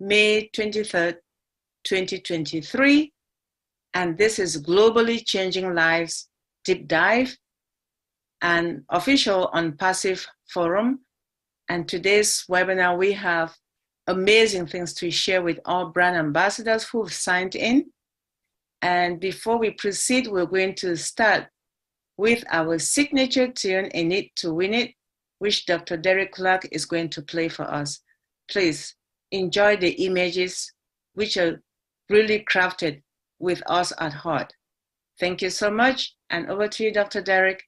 May 23rd, 2023, and this is Globally Changing Lives Deep Dive, an official on Passive Forum. And today's webinar, we have amazing things to share with all brand ambassadors who've signed in. And before we proceed, we're going to start with our signature tune, In It to Win It, which Dr. Derek Clark is going to play for us. Please enjoy the images, which are really crafted with us at heart. Thank you so much, and over to you, Dr. Derek.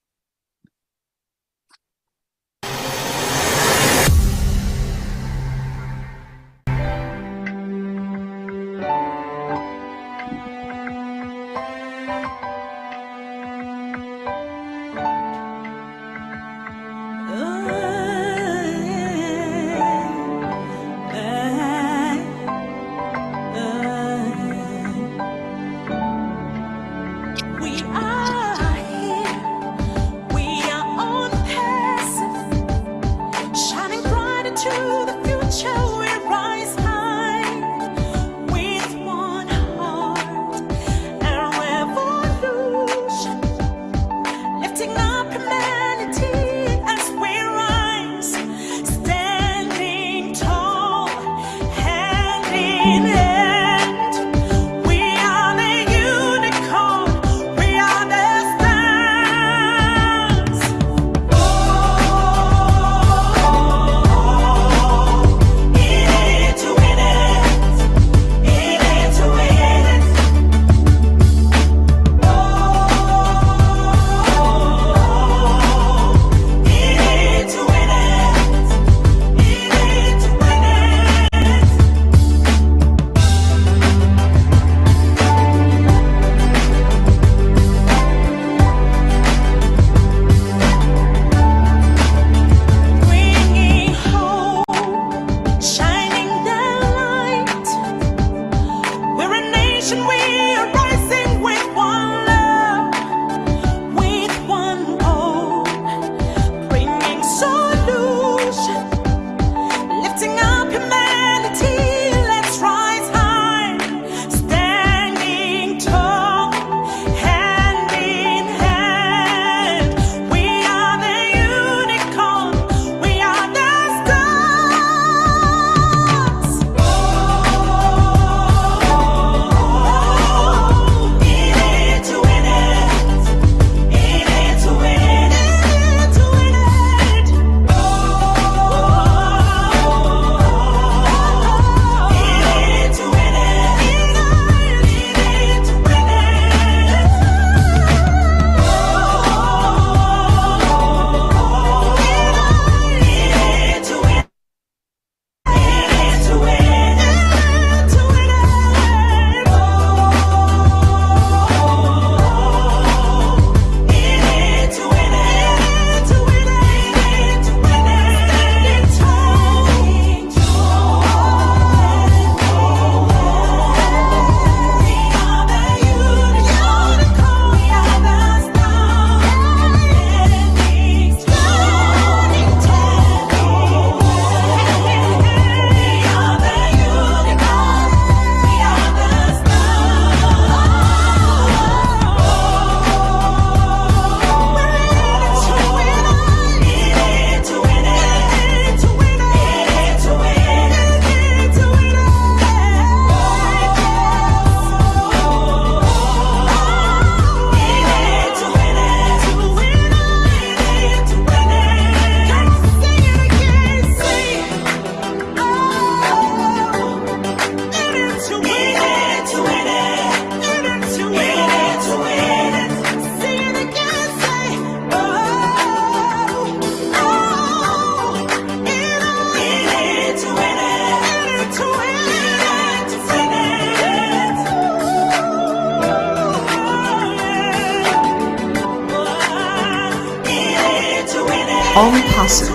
On Passive.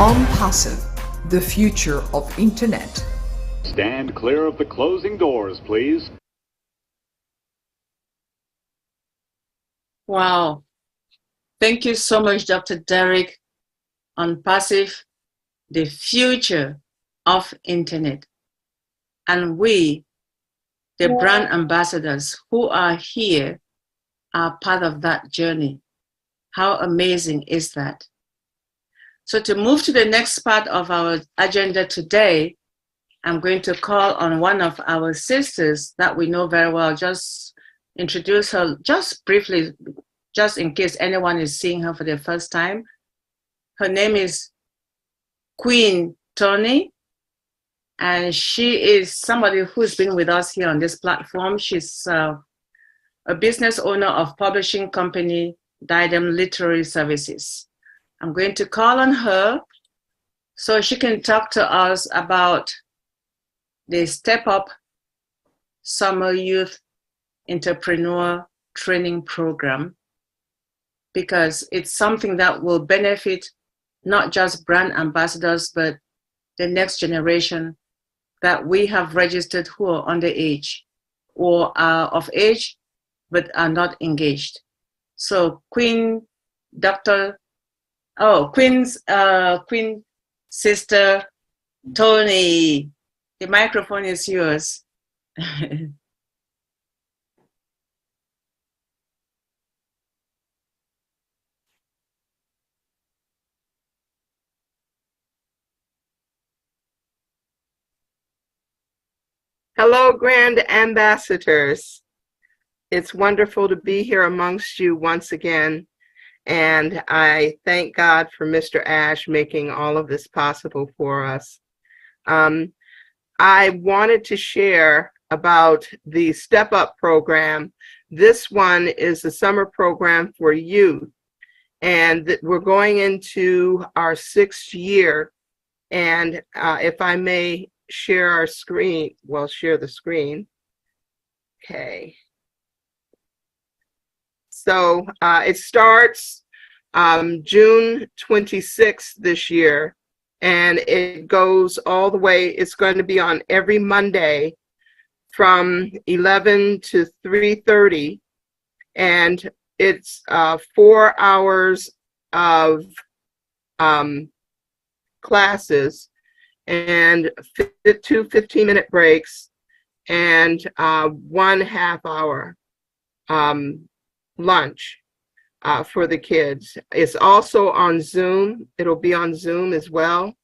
On Passive, the future of Internet. Stand clear of the closing doors, please. Wow. Thank you so much, Dr. Derek, on Passive, the future of Internet. And we, the brand ambassadors who are here, are part of that journey. How amazing is that? So to move to the next part of our agenda today, I'm going to call on one of our sisters that we know very well. Just introduce her just briefly, just in case anyone is seeing her for the first time. Her name is Queen Tony, and she is somebody who's been with us here on this platform. She's a business owner of publishing company, Diadem Literary Services. I'm going to call on her so she can talk to us about the Step Up Summer Youth Entrepreneur Training Program, because it's something that will benefit not just brand ambassadors, but the next generation that we have registered who are underage or are of age, but are not engaged. So Queen Sister Tony, the microphone is yours. Hello, Grand Ambassadors. It's wonderful to be here amongst you once again, and I thank God for Mr. Ash making all of this possible for us. I wanted to share about the Step Up program. This one is the summer program for youth, and we're going into our 6th year. And if I may share our screen, share the screen. Okay. So it starts June 26th this year, and it goes all the way. It's going to be on every Monday from 11 to 3:30, and it's 4 hours of classes and 2 15-minute breaks and 1 half-hour lunch for the kids. It's also on Zoom. It'll be on Zoom as well.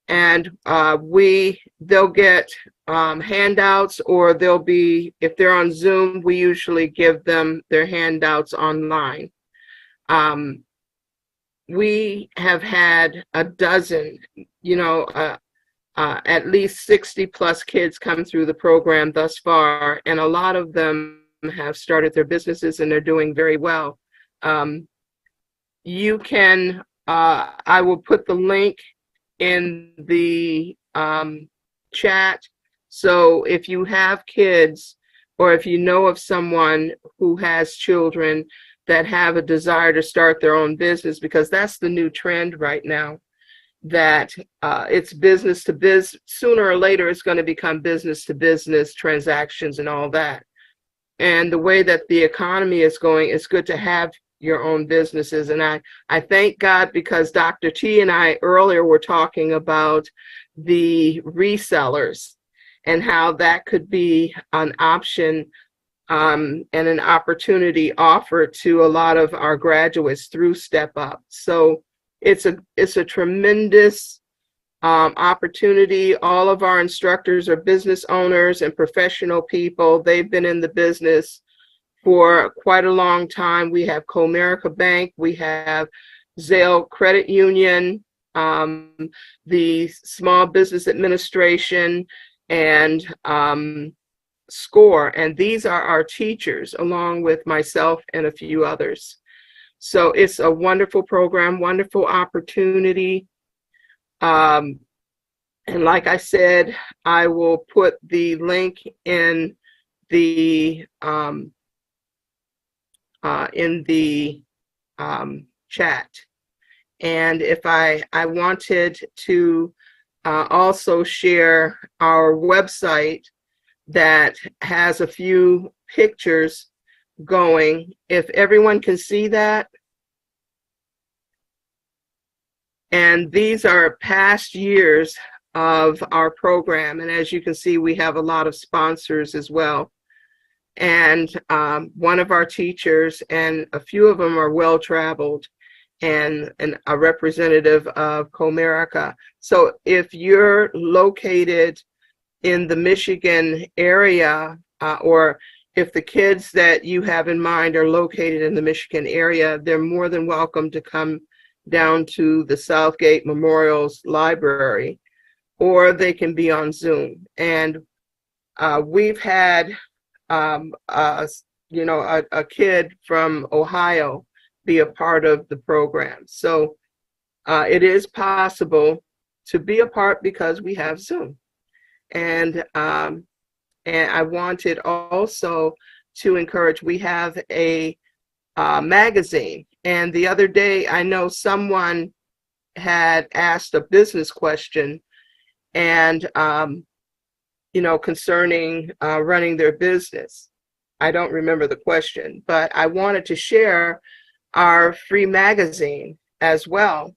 And they'll get handouts, or they'll be, if they're on Zoom, we usually give them their handouts online. We have had a dozen, at least 60 plus kids come through the program thus far, and a lot of them have started their businesses and they're doing very well. You can, I will put the link in the chat. So if you have kids, or if you know of someone who has children that have a desire to start their own business, because that's the new trend right now, that it's business to business. Sooner or later, it's going to become business to business transactions and all that. And the way that the economy is going, it's good to have your own businesses. And I thank God, because Dr. T and I earlier were talking about the resellers and how that could be an option and an opportunity offered to a lot of our graduates through Step Up. So it's a tremendous opportunity. All of our instructors are business owners and professional people. They've been in the business for quite a long time. We have Comerica Bank, we have Zale Credit Union, the Small Business Administration, and SCORE, and these are our teachers, along with myself and a few others. So it's a wonderful program, wonderful opportunity. And like I said, I will put the link in the chat. And if I wanted to also share our website that has a few pictures going. If everyone can see that. And these are past years of our program. And as you can see, we have a lot of sponsors as well. And one of our teachers, and a few of them are well-traveled, and a representative of Comerica. So if you're located in the Michigan area, or if the kids that you have in mind are located in the Michigan area, they're more than welcome to come down to the Southgate Memorial's library, or they can be on Zoom. And we've had a kid from Ohio be a part of the program. So it is possible to be a part because we have Zoom. And I wanted also to encourage, we have a magazine. And the other day, I know someone had asked a business question, and concerning running their business. I don't remember the question, but I wanted to share our free magazine as well.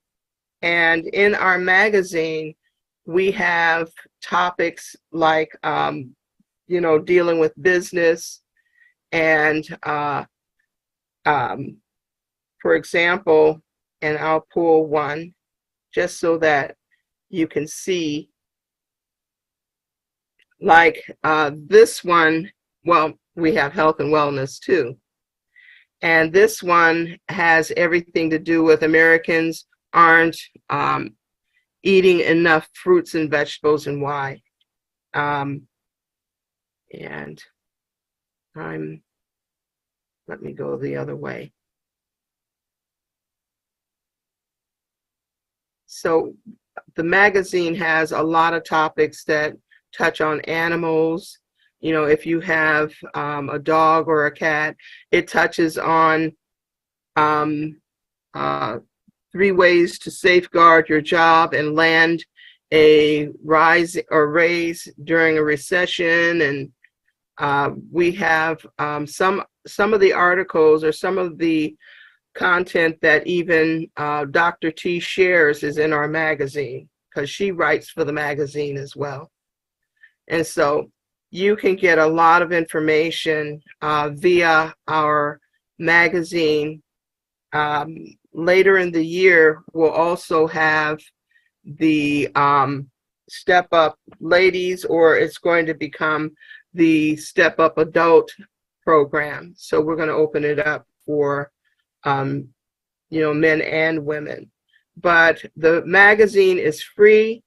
And in our magazine, we have topics like, dealing with business. And for example, and I'll pull one just so that you can see, like this one, well, we have health and wellness too. And this one has everything to do with Americans aren't eating enough fruits and vegetables, and why. And let me go the other way. So the magazine has a lot of topics that touch on animals. If you have a dog or a cat, it touches on 3 ways to safeguard your job and land a rise or raise during a recession. And we have some of the articles, or some of the content that even Dr. T shares is in our magazine, because she writes for the magazine as well. And so you can get a lot of information via our magazine. Later in the year, we'll also have the Step Up Ladies, or it's going to become the Step Up Adult program. So we're going to open it up for men and women. But the magazine is free.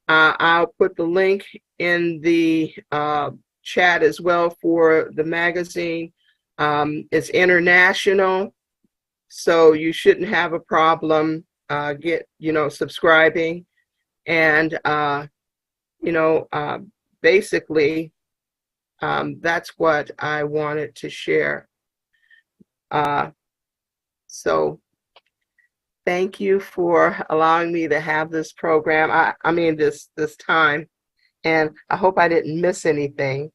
I'll put the link in the chat as well for the magazine. It's international, so you shouldn't have a problem subscribing. And basically that's what I wanted to share. So thank you for allowing me to have this program. This time, and I hope I didn't miss anything.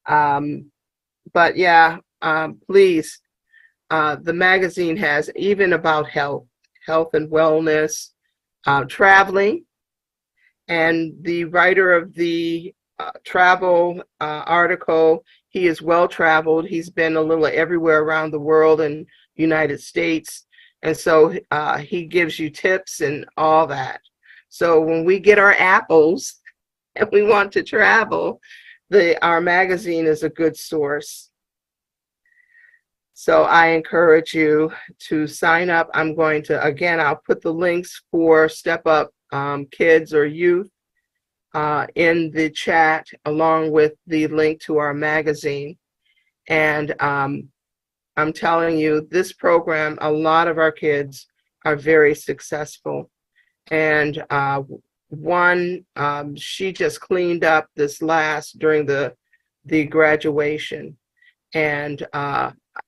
But yeah, please, the magazine has even about health and wellness, traveling, and the writer of the travel article, he is well-traveled. He's been a little everywhere around the world and United States. And so he gives you tips and all that. So when we get our apples and we want to travel, our magazine is a good source. So I encourage you to sign up. I'm going to, again, I'll put the links for Step Up Kids or Youth in the chat, along with the link to our magazine. And I'm telling you, this program, a lot of our kids are very successful. And one, she just cleaned up during the graduation. And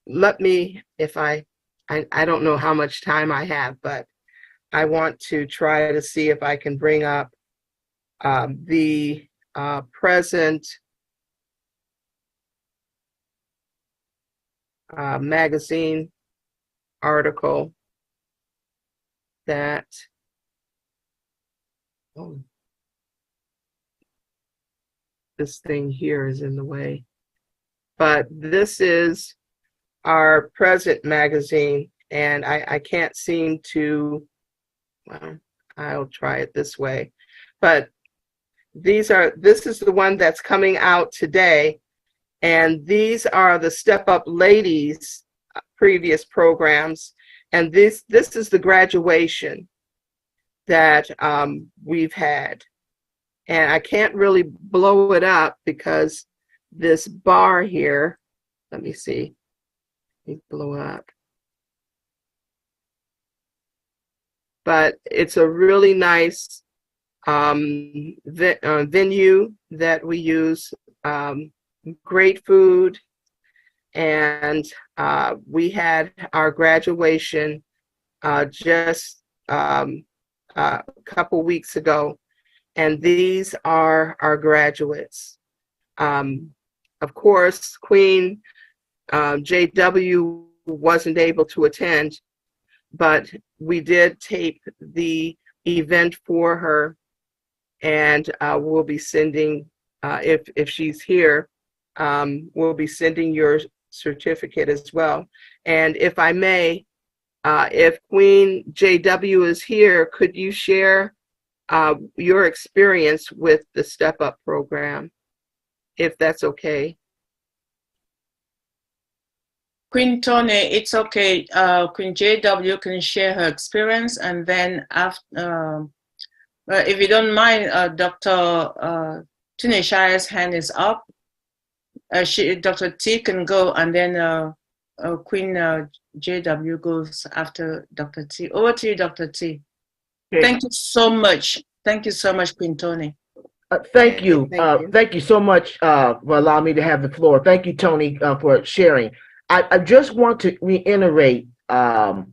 let me, if I don't know how much time I have, but I want to try to see if I can bring up the present magazine article that, oh, this thing here is in the way, but this is our present magazine, and I can't seem to, well, I'll try it this way, but this is the one that's coming out today, and these are the Step Up Ladies previous programs, and this is the graduation that we've had. And I can't really blow it up because this bar here, let me see, let me blow up. But it's a really nice venue that we use, great food, and we had our graduation just a couple weeks ago. And these are our graduates. Of course, Queen JW wasn't able to attend, but we did tape the event for her, and we'll be sending, if she's here, we'll be sending your certificate as well. And if I may, if Queen JW is here, could you share your experience with the Step Up program, if that's okay? Queen Tony, it's okay. Queen JW can share her experience, and then after, if you don't mind, Dr. Tunishai's hand is up. Dr. T can go, and then Queen JW goes after Dr. T. Over to you, Dr. T. Okay. Thank you so much. Thank you so much, Queen Tony. Thank you. Thank you. Thank you so much for allowing me to have the floor. Thank you, Tony, for sharing. I just want to reiterate the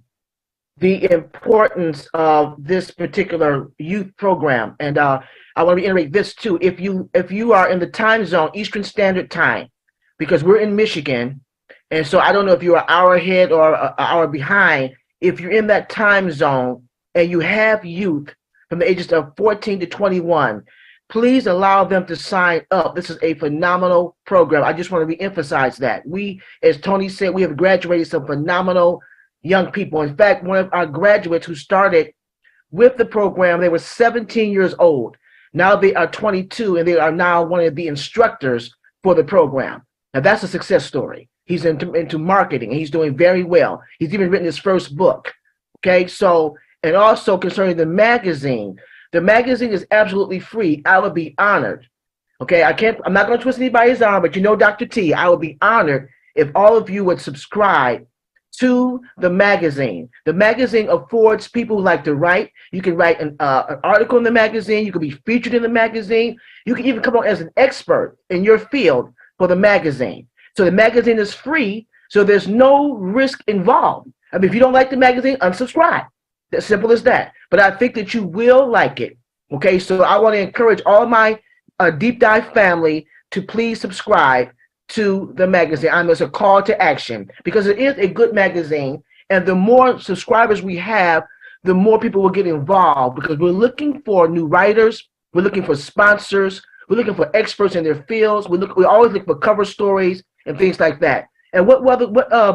importance of this particular youth program, and I want to reiterate this too. If you are in the time zone, Eastern Standard Time, because we're in Michigan, and so I don't know if you're an hour ahead or an hour behind. If you're in that time zone and you have youth from the ages of 14 to 21, please allow them to sign up. This is a phenomenal program. I just want to reemphasize that. We, as Tony said, we have graduated some phenomenal young people. In fact, one of our graduates who started with the program, they were 17 years old. Now they are 22, and they are now one of the instructors for the program. Now that's a success story. He's into marketing, and he's doing very well. He's even written his first book. Okay, so, and also concerning the magazine is absolutely free. I would be honored. Okay, I'm not going to twist anybody's arm, but you know, Dr. T, I would be honored if all of you would subscribe to the magazine. The magazine affords people who like to write. You can write an article in the magazine. You can be featured in the magazine. You can even come on as an expert in your field for the magazine. So the magazine is free, so there's no risk involved. I mean, if you don't like the magazine, unsubscribe. As simple as that. But I think that you will like it. Okay, so I want to encourage all my Deep Dive family to please subscribe to the magazine. It's a call to action, because it is a good magazine, and the more subscribers we have, the more people will get involved, because we're looking for new writers, we're looking for sponsors, we're looking for experts in their fields, we always look for cover stories and things like that. And what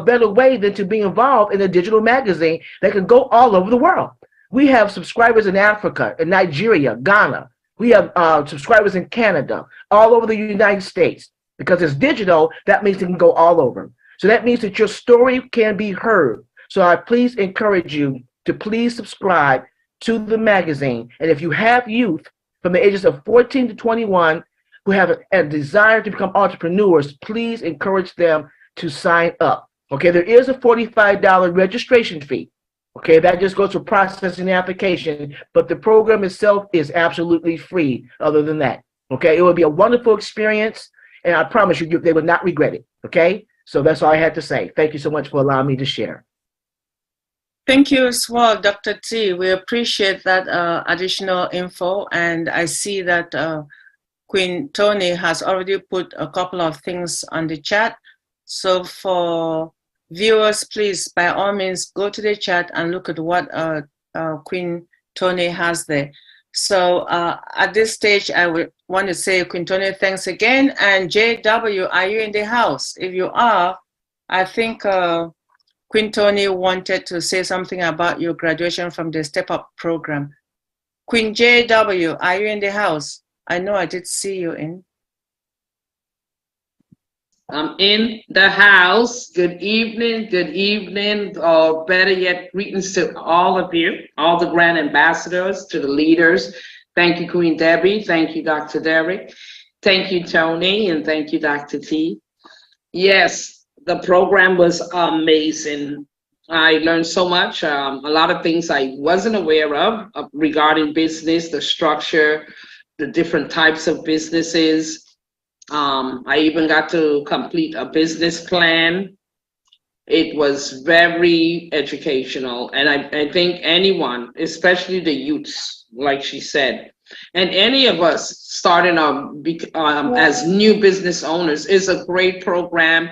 better way than to be involved in a digital magazine that can go all over the world? We have subscribers in Africa, in Nigeria, Ghana. We have subscribers in Canada, all over the United States. Because it's digital, that means it can go all over. So that means that your story can be heard. So I please encourage you to please subscribe to the magazine. And if you have youth from the ages of 14 to 21 who have a desire to become entrepreneurs, please encourage them to sign up. Okay, there is a $45 registration fee. Okay, that just goes for processing the application, but the program itself is absolutely free other than that. Okay, it will be a wonderful experience, and I promise you, they will not regret it. Okay, so that's all I had to say. Thank you so much for allowing me to share. Thank you as well, Dr. T. We appreciate that additional info, and I see that Queen Tony has already put a couple of things on the chat. So for viewers, please, by all means, go to the chat and look at what Queen Tony has there. So at this stage, I would want to say, Queen Tony, thanks again. And JW, are you in the house? If you are, I think Queen Tony wanted to say something about your graduation from the Step Up program. Queen JW, are you in the house? I know I did see you in. I'm in the house. Good evening, or better yet, greetings to all of you, all the grand ambassadors, to the leaders. Thank you, Queen Debbie. Thank you, Dr. Derrick. Thank you, Tony, and thank you, Dr. T. Yes, the program was amazing. I learned so much, a lot of things I wasn't aware of regarding business, the structure, the different types of businesses. I even got to complete a business plan. It was very educational. And I think anyone, especially the youths, like she said, and any of us starting as new business owners, is a great program.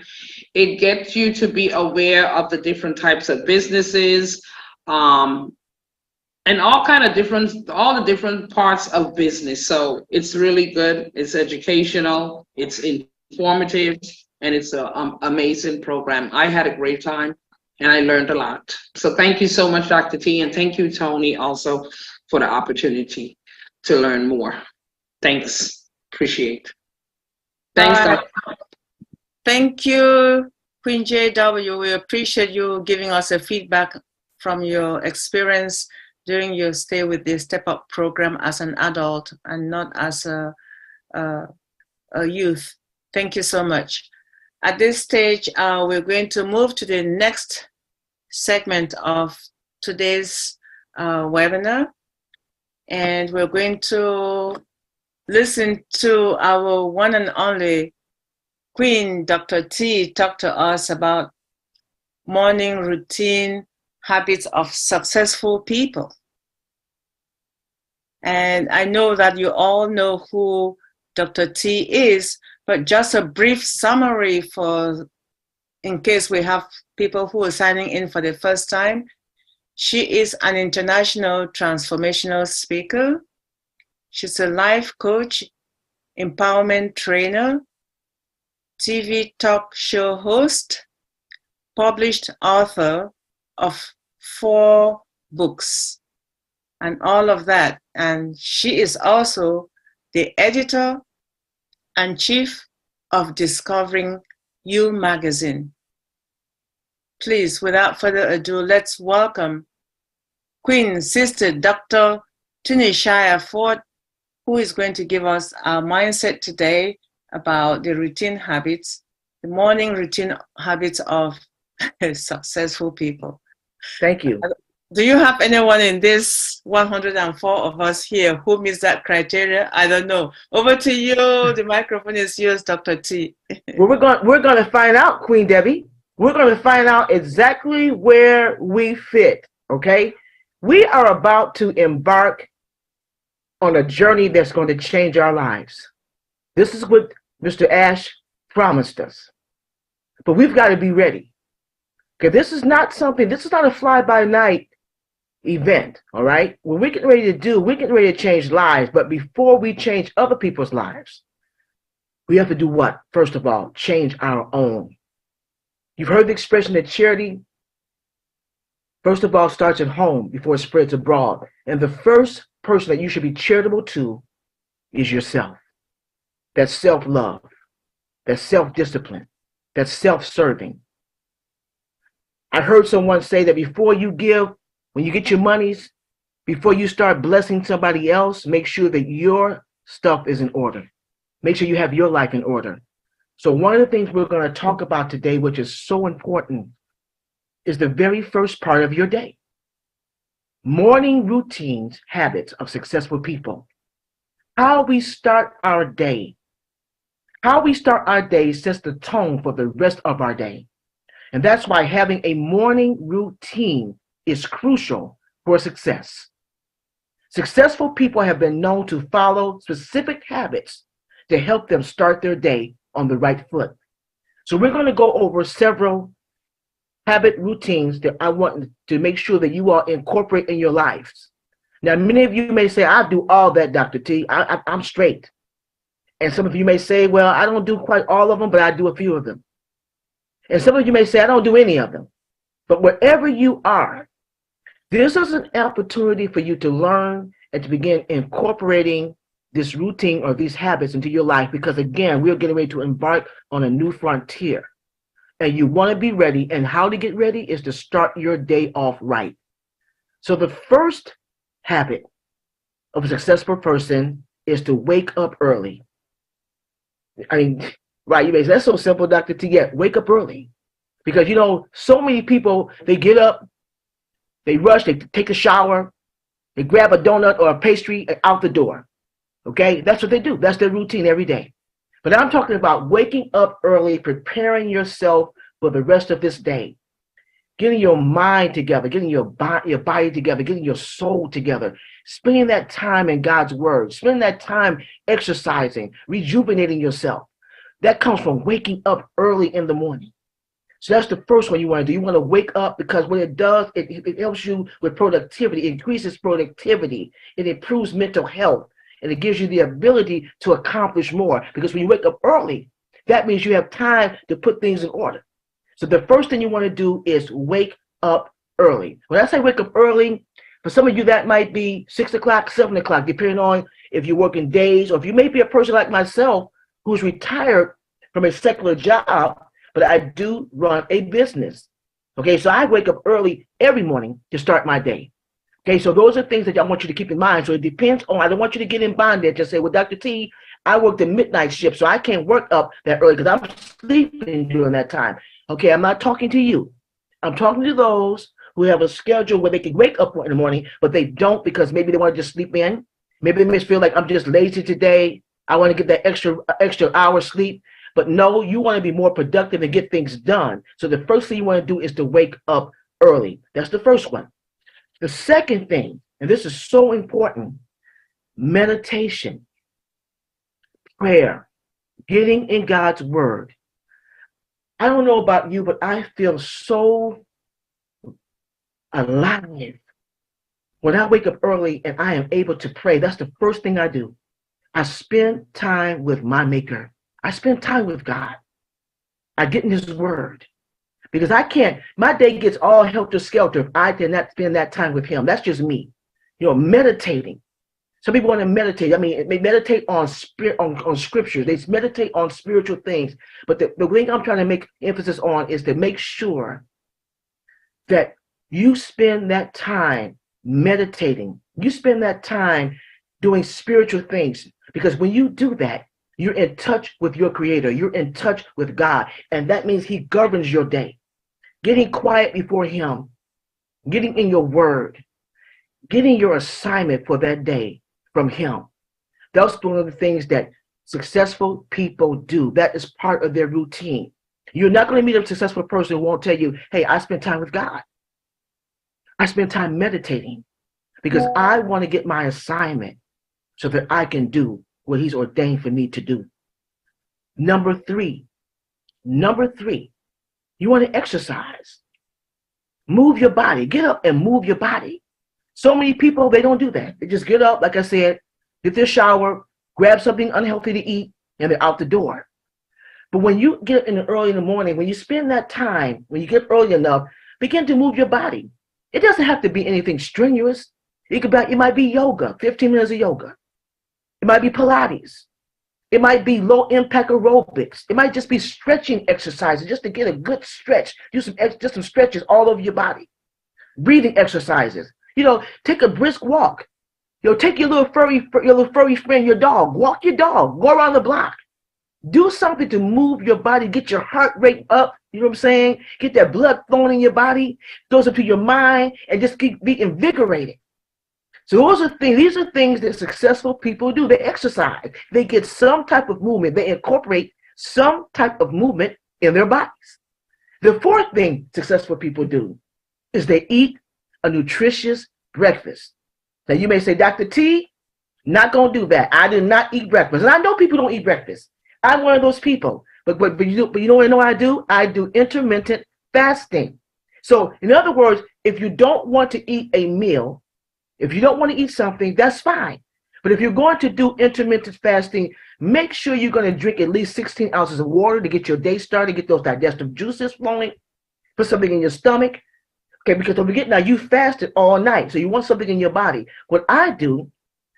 It gets you to be aware of the different types of businesses, and all the different parts of business. So it's really good. It's educational, it's informative, and it's an amazing program. I had a great time and I learned a lot. So thank you so much, Dr. T, and thank you, Tony, also for the opportunity to learn more. Thanks. Appreciate. Thanks, Dr. Thank you, Queen JW. We appreciate you giving us a feedback from your experience during your stay with the Step Up program as an adult and not as a youth. Thank you so much. At this stage, we're going to move to the next segment of today's webinar. And we're going to listen to our one and only Queen Dr. T talk to us about morning routine habits of successful people. And I know that you all know who Dr. T is, but just a brief summary in case we have people who are signing in for the first time. She is an international transformational speaker. She's a life coach, empowerment trainer, TV talk show host, published author of 4 books and all of that. And she is also the editor and chief of Discovering You magazine. Please, without further ado, let's welcome Queen Sister Dr. Tunishai Ford, who is going to give us our mindset today about the routine habits, the morning routine habits of successful people. Thank you. Do you have anyone in this 104 of us here who meets that criteria? I don't know. Over to you. The microphone is yours, Dr. T. Well, we're going to find out, Queen Debbie. We're going to find out exactly where we fit, okay? We are about to embark on a journey that's going to change our lives. This is what Mr. Ash promised us. But we've got to be ready. Okay, this is not a fly-by-night event, all right? What we're getting ready to change lives, but before we change other people's lives, we have to do what? First of all, change our own. You've heard the expression that charity, first of all, starts at home before it spreads abroad. And the first person that you should be charitable to is yourself. That's self-love. That's self-discipline. That's self-serving. I heard someone say that before you give, when you get your monies, before you start blessing somebody else, make sure that your stuff is in order. Make sure you have your life in order. So one of the things we're going to talk about today, which is so important, is the very first part of your day. Morning routines, habits of successful people. How we start our day. How we start our day sets the tone for the rest of our day. And that's why having a morning routine is crucial for success. Successful people have been known to follow specific habits to help them start their day on the right foot. So we're going to go over several habit routines that I want to make sure that you all incorporate in your lives. Now, many of you may say, I do all that, Dr. T. I'm straight. And some of you may say, well, I don't do quite all of them, but I do a few of them. And some of you may say, I don't do any of them. But wherever you are, this is an opportunity for you to learn and to begin incorporating this routine or these habits into your life, because again, we're getting ready to embark on a new frontier. And you want to be ready, and how to get ready is to start your day off right. So the first habit of a successful person is to wake up early. I mean, right, you may say, that's so simple, Dr. T. Yeah, wake up early. Because, you know, so many people, they get up, they rush, they take a shower, they grab a donut or a pastry and out the door. Okay, that's what they do. That's their routine every day. But I'm talking about waking up early, preparing yourself for the rest of this day, getting your mind together, getting your body together, getting your soul together, spending that time in God's word, spending that time exercising, rejuvenating yourself. That comes from waking up early in the morning. So that's the first one you want to do. You want to wake up, because what it does, it helps you with productivity, it increases productivity, it improves mental health, and it gives you the ability to accomplish more. Because when you wake up early, that means you have time to put things in order. So the first thing you want to do is wake up early. When I say wake up early, for some of you that might be 6 o'clock, 7 o'clock, depending on if you're working days, or if you may be a person like myself who's retired from a secular job, but I do run a business. Okay, so I wake up early every morning to start my day. Okay, so those are things that I want you to keep in mind. So it depends on, I don't want you to get in bondage and say, well, Dr. T, I work the midnight shift, so I can't work up that early because I'm sleeping during that time. Okay, I'm not talking to you. I'm talking to those who have a schedule where they can wake up in the morning, but they don't because maybe they want to just sleep in. Maybe they may feel like I'm just lazy today. I want to get that extra hour sleep. But no, you want to be more productive and get things done. So the first thing you want to do is to wake up early. That's the first one. The second thing, and this is so important, meditation, prayer, getting in God's word. I don't know about you, but I feel so alive when I wake up early and I am able to pray. That's the first thing I do. I spend time with my maker. I spend time with God. I get in his word. Because I can't, my day gets all helter-skelter if I cannot spend that time with him. That's just me. You know, meditating. Some people want to meditate. I mean, they meditate on scripture. They meditate on spiritual things. But the thing I'm trying to make emphasis on is to make sure that you spend that time meditating. You spend that time doing spiritual things. Because when you do that, you're in touch with your creator. You're in touch with God. And that means he governs your day. Getting quiet before him, getting in your word, getting your assignment for that day from him. That's one of the things that successful people do. That is part of their routine. You're not going to meet a successful person who won't tell you, hey, I spend time with God. I spend time meditating because I want to get my assignment so that I can do what he's ordained for me to do. Number three, you want to exercise. Move your body. Get up and move your body. So many people, they don't do that. They just get up, like I said, get their shower, grab something unhealthy to eat, and they're out the door. But when you get in early in the morning, when you spend that time, when you get early enough, begin to move your body. It doesn't have to be anything strenuous. It might be yoga, 15 minutes of yoga. It might be Pilates. It might be low-impact aerobics. It might just be stretching exercises just to get a good stretch. Do just some stretches all over your body. Breathing exercises. You know, take a brisk walk. You know, take your little furry friend, your dog. Walk your dog. Go around the block. Do something to move your body. Get your heart rate up. You know what I'm saying? Get that blood flowing in your body. Goes up to your mind and just be invigorated. So these are things that successful people do. They exercise. They get some type of movement. They incorporate some type of movement in their bodies. The fourth thing successful people do is they eat a nutritious breakfast. Now you may say, Dr. T, not going to do that. I do not eat breakfast. And I know people don't eat breakfast. I'm one of those people. But you know what I know I do? I do intermittent fasting. So in other words, if you don't want to eat a meal, if you don't want to eat something, that's fine. But if you're going to do intermittent fasting, make sure you're going to drink at least 16 ounces of water to get your day started, get those digestive juices flowing, put something in your stomach. Okay, because don't forget now, you fasted all night, so you want something in your body. What I do,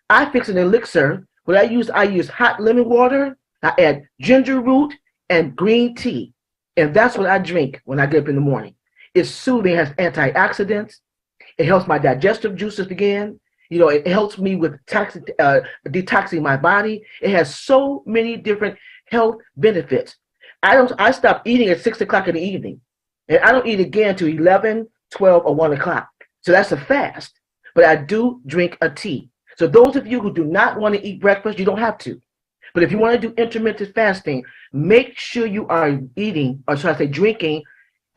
I fix an elixir. What I use hot lemon water. I add ginger root and green tea, and that's what I drink when I get up in the morning. It's soothing, it has antioxidants. It helps my digestive juices begin. You know, it helps me with detoxing my body. It has so many different health benefits. I stop eating at 6 o'clock in the evening, and I don't eat again till 11, 12, or 1 o'clock. So that's a fast. But I do drink a tea. So those of you who do not want to eat breakfast, you don't have to. But if you want to do intermittent fasting, make sure you are eating, or should I say drinking,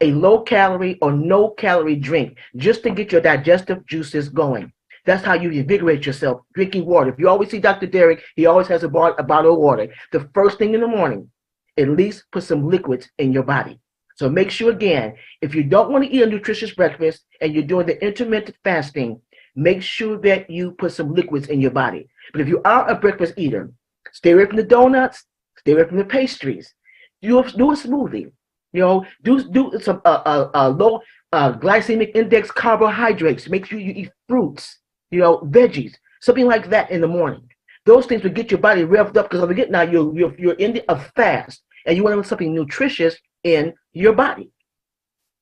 a low-calorie or no-calorie drink just to get your digestive juices going. That's how you invigorate yourself, drinking water. If you always see Dr. Derek, he always has a bottle of water. The first thing in the morning, at least put some liquids in your body. So make sure, again, if you don't want to eat a nutritious breakfast and you're doing the intermittent fasting, make sure that you put some liquids in your body. But if you are a breakfast eater, stay away from the donuts, stay away from the pastries. Do a smoothie. You know, do some low glycemic index carbohydrates. Make sure you eat fruits, you know, veggies, something like that in the morning. Those things will get your body revved up, because again now you're in a fast and you want something nutritious in your body.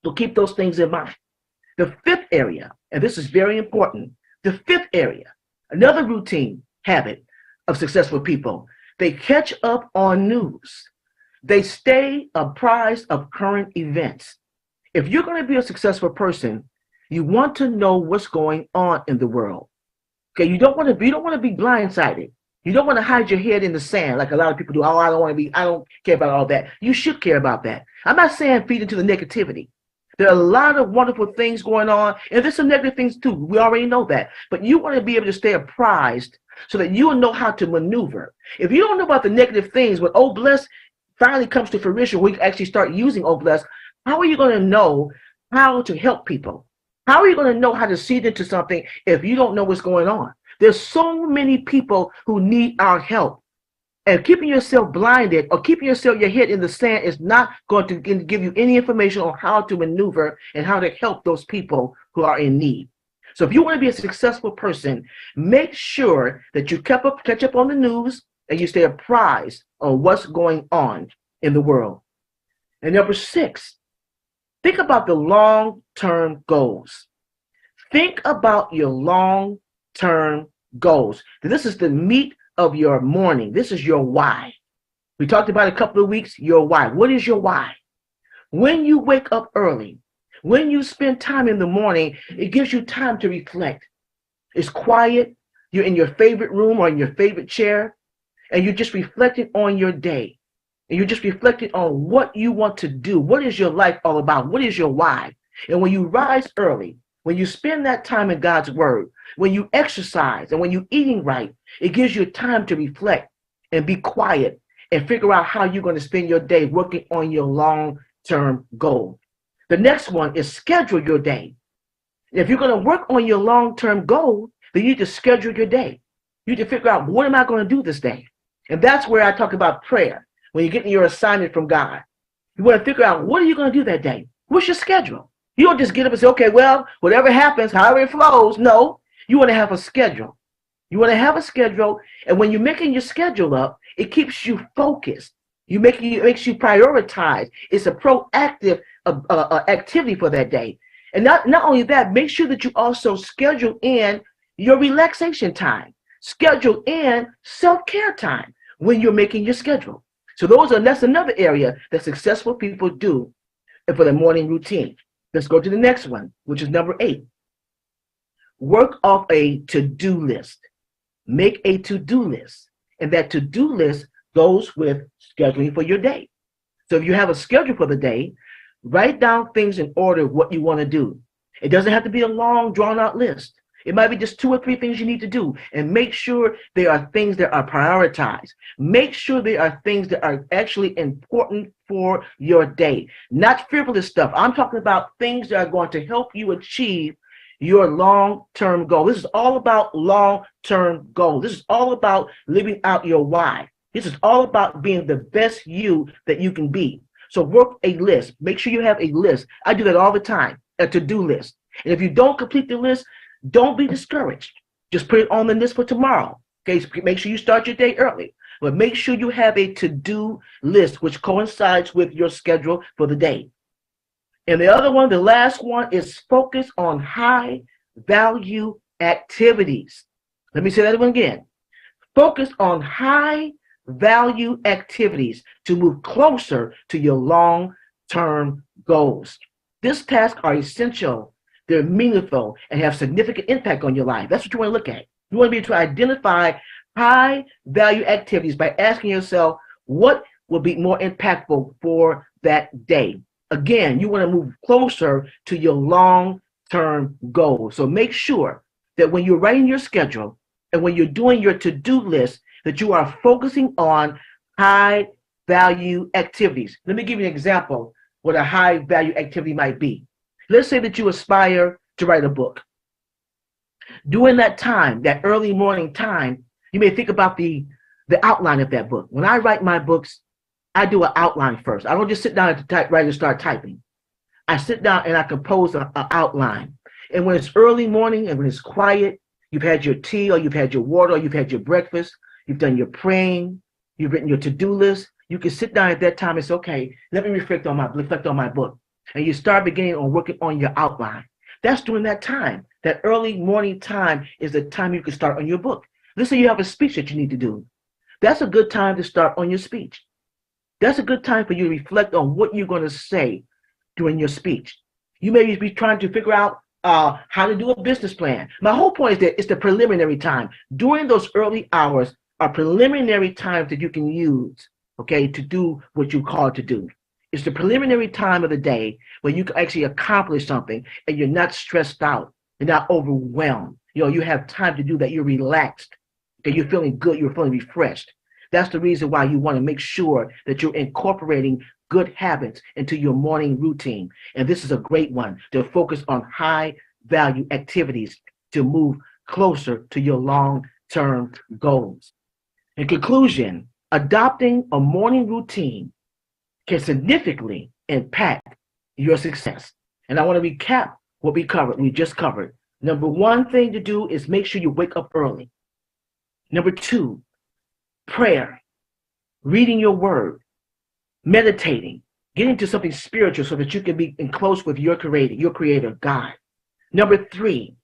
So keep those things in mind. The fifth area, and this is very important, the fifth area, another routine habit of successful people, they catch up on news. They stay apprised of current events. If you're going to be a successful person, you want to know what's going on in the world. Okay, you don't want to be blindsided. You don't want to hide your head in the sand like a lot of people do. Oh, I don't care about all that. You should care about that. I'm not saying feed into the negativity. There are a lot of wonderful things going on, and there's some negative things too. We already know that. But you want to be able to stay apprised so that you will know how to maneuver. If you don't know about the negative things, when Oh Bless finally comes to fruition, we actually start using Oh Bless, how are you going to know how to help people? How are you going to know how to seed into something if you don't know what's going on? There's so many people who need our help. And keeping yourself blinded or keeping your head in the sand is not going to give you any information on how to maneuver and how to help those people who are in need. So if you want to be a successful person, make sure that you catch up on the news and you stay apprised of what's going on in the world. And number 6, think about the long-term goals. Think about your long-term goals. This is the meat of your morning. This is your why. We talked about a couple of weeks, your why. What is your why? When you wake up early, when you spend time in the morning, it gives you time to reflect. It's quiet. You're in your favorite room or in your favorite chair, and you're just reflecting on your day. And you're just reflecting on what you want to do. What is your life all about? What is your why? And when you rise early, when you spend that time in God's word, when you exercise and when you're eating right, it gives you time to reflect and be quiet and figure out how you're going to spend your day working on your long-term goal. The next one is schedule your day. If you're going to work on your long-term goal, then you need to schedule your day. You need to figure out, what am I going to do this day? And that's where I talk about prayer. When you're getting your assignment from God, you want to figure out, what are you going to do that day? What's your schedule? You don't just get up and say, okay, well, whatever happens, however it flows. No, you want to have a schedule. You want to have a schedule, and when you're making your schedule up, it keeps you focused. It makes you prioritize. It's a proactive activity for that day. And not only that, make sure that you also schedule in your relaxation time. Schedule in self-care time when you're making your schedule. So that's another area that successful people do for the morning routine. Let's go to the next one, which is number 8. Work off a to-do list. Make a to-do list. And that to-do list goes with scheduling for your day. So if you have a schedule for the day, write down things in order what you want to do. It doesn't have to be a long, drawn-out list. It might be just 2 or 3 things you need to do, and make sure they are things that are prioritized. Make sure they are things that are actually important for your day, not frivolous stuff. I'm talking about things that are going to help you achieve your long-term goal. This is all about long-term goals. This is all about living out your why. This is all about being the best you that you can be. So work a list. Make sure you have a list. I do that all the time, a to-do list. And if you don't complete the list, don't be discouraged. Just put it on the list for tomorrow. Okay, so make sure you start your day early. But make sure you have a to-do list which coincides with your schedule for the day. And the other one, the last one, is focus on high value activities. Let me say that one again. Focus on high value activities to move closer to your long-term goals. These tasks are essential, they're meaningful, and have significant impact on your life. That's what you want to look at. You want to be able to identify high value activities by asking yourself what will be more impactful for that day. Again, you want to move closer to your long-term goals. So make sure that when you're writing your schedule and when you're doing your to-do list, that you are focusing on high value activities. Let me give you an example what a high value activity might be. Let's say that you aspire to write a book. During that time, that early morning time, you may think about the outline of that book. When I write my books, I do an outline first. I don't just sit down at the typewriter and start typing. I sit down and I compose an outline. And when it's early morning and when it's quiet, you've had your tea or you've had your water or you've had your breakfast, you've done your praying, you've written your to-do list, you can sit down at that time and say, okay, let me reflect on my book. And you start beginning on working on your outline. That's during that time. That early morning time is the time you can start on your book. Let's say you have a speech that you need to do. That's a good time to start on your speech. That's a good time for you to reflect on what you're going to say during your speech. You may be trying to figure out how to do a business plan. My whole point is that it's the preliminary time. During those early hours are preliminary times that you can use, okay, to do what you're called to do. It's the preliminary time of the day where you can actually accomplish something and you're not stressed out. You're not overwhelmed. You have time to do that. You're relaxed. Okay, you're feeling good. You're feeling refreshed. That's the reason why you want to make sure that you're incorporating good habits into your morning routine. And this is a great one to focus on high value activities to move closer to your long-term goals. In conclusion, adopting a morning routine can significantly impact your success. And I want to recap what we just covered. Number one thing to do is make sure you wake up early. Number two, prayer, reading your word, meditating, getting to something spiritual so that you can be in close with your creator, God. Number three,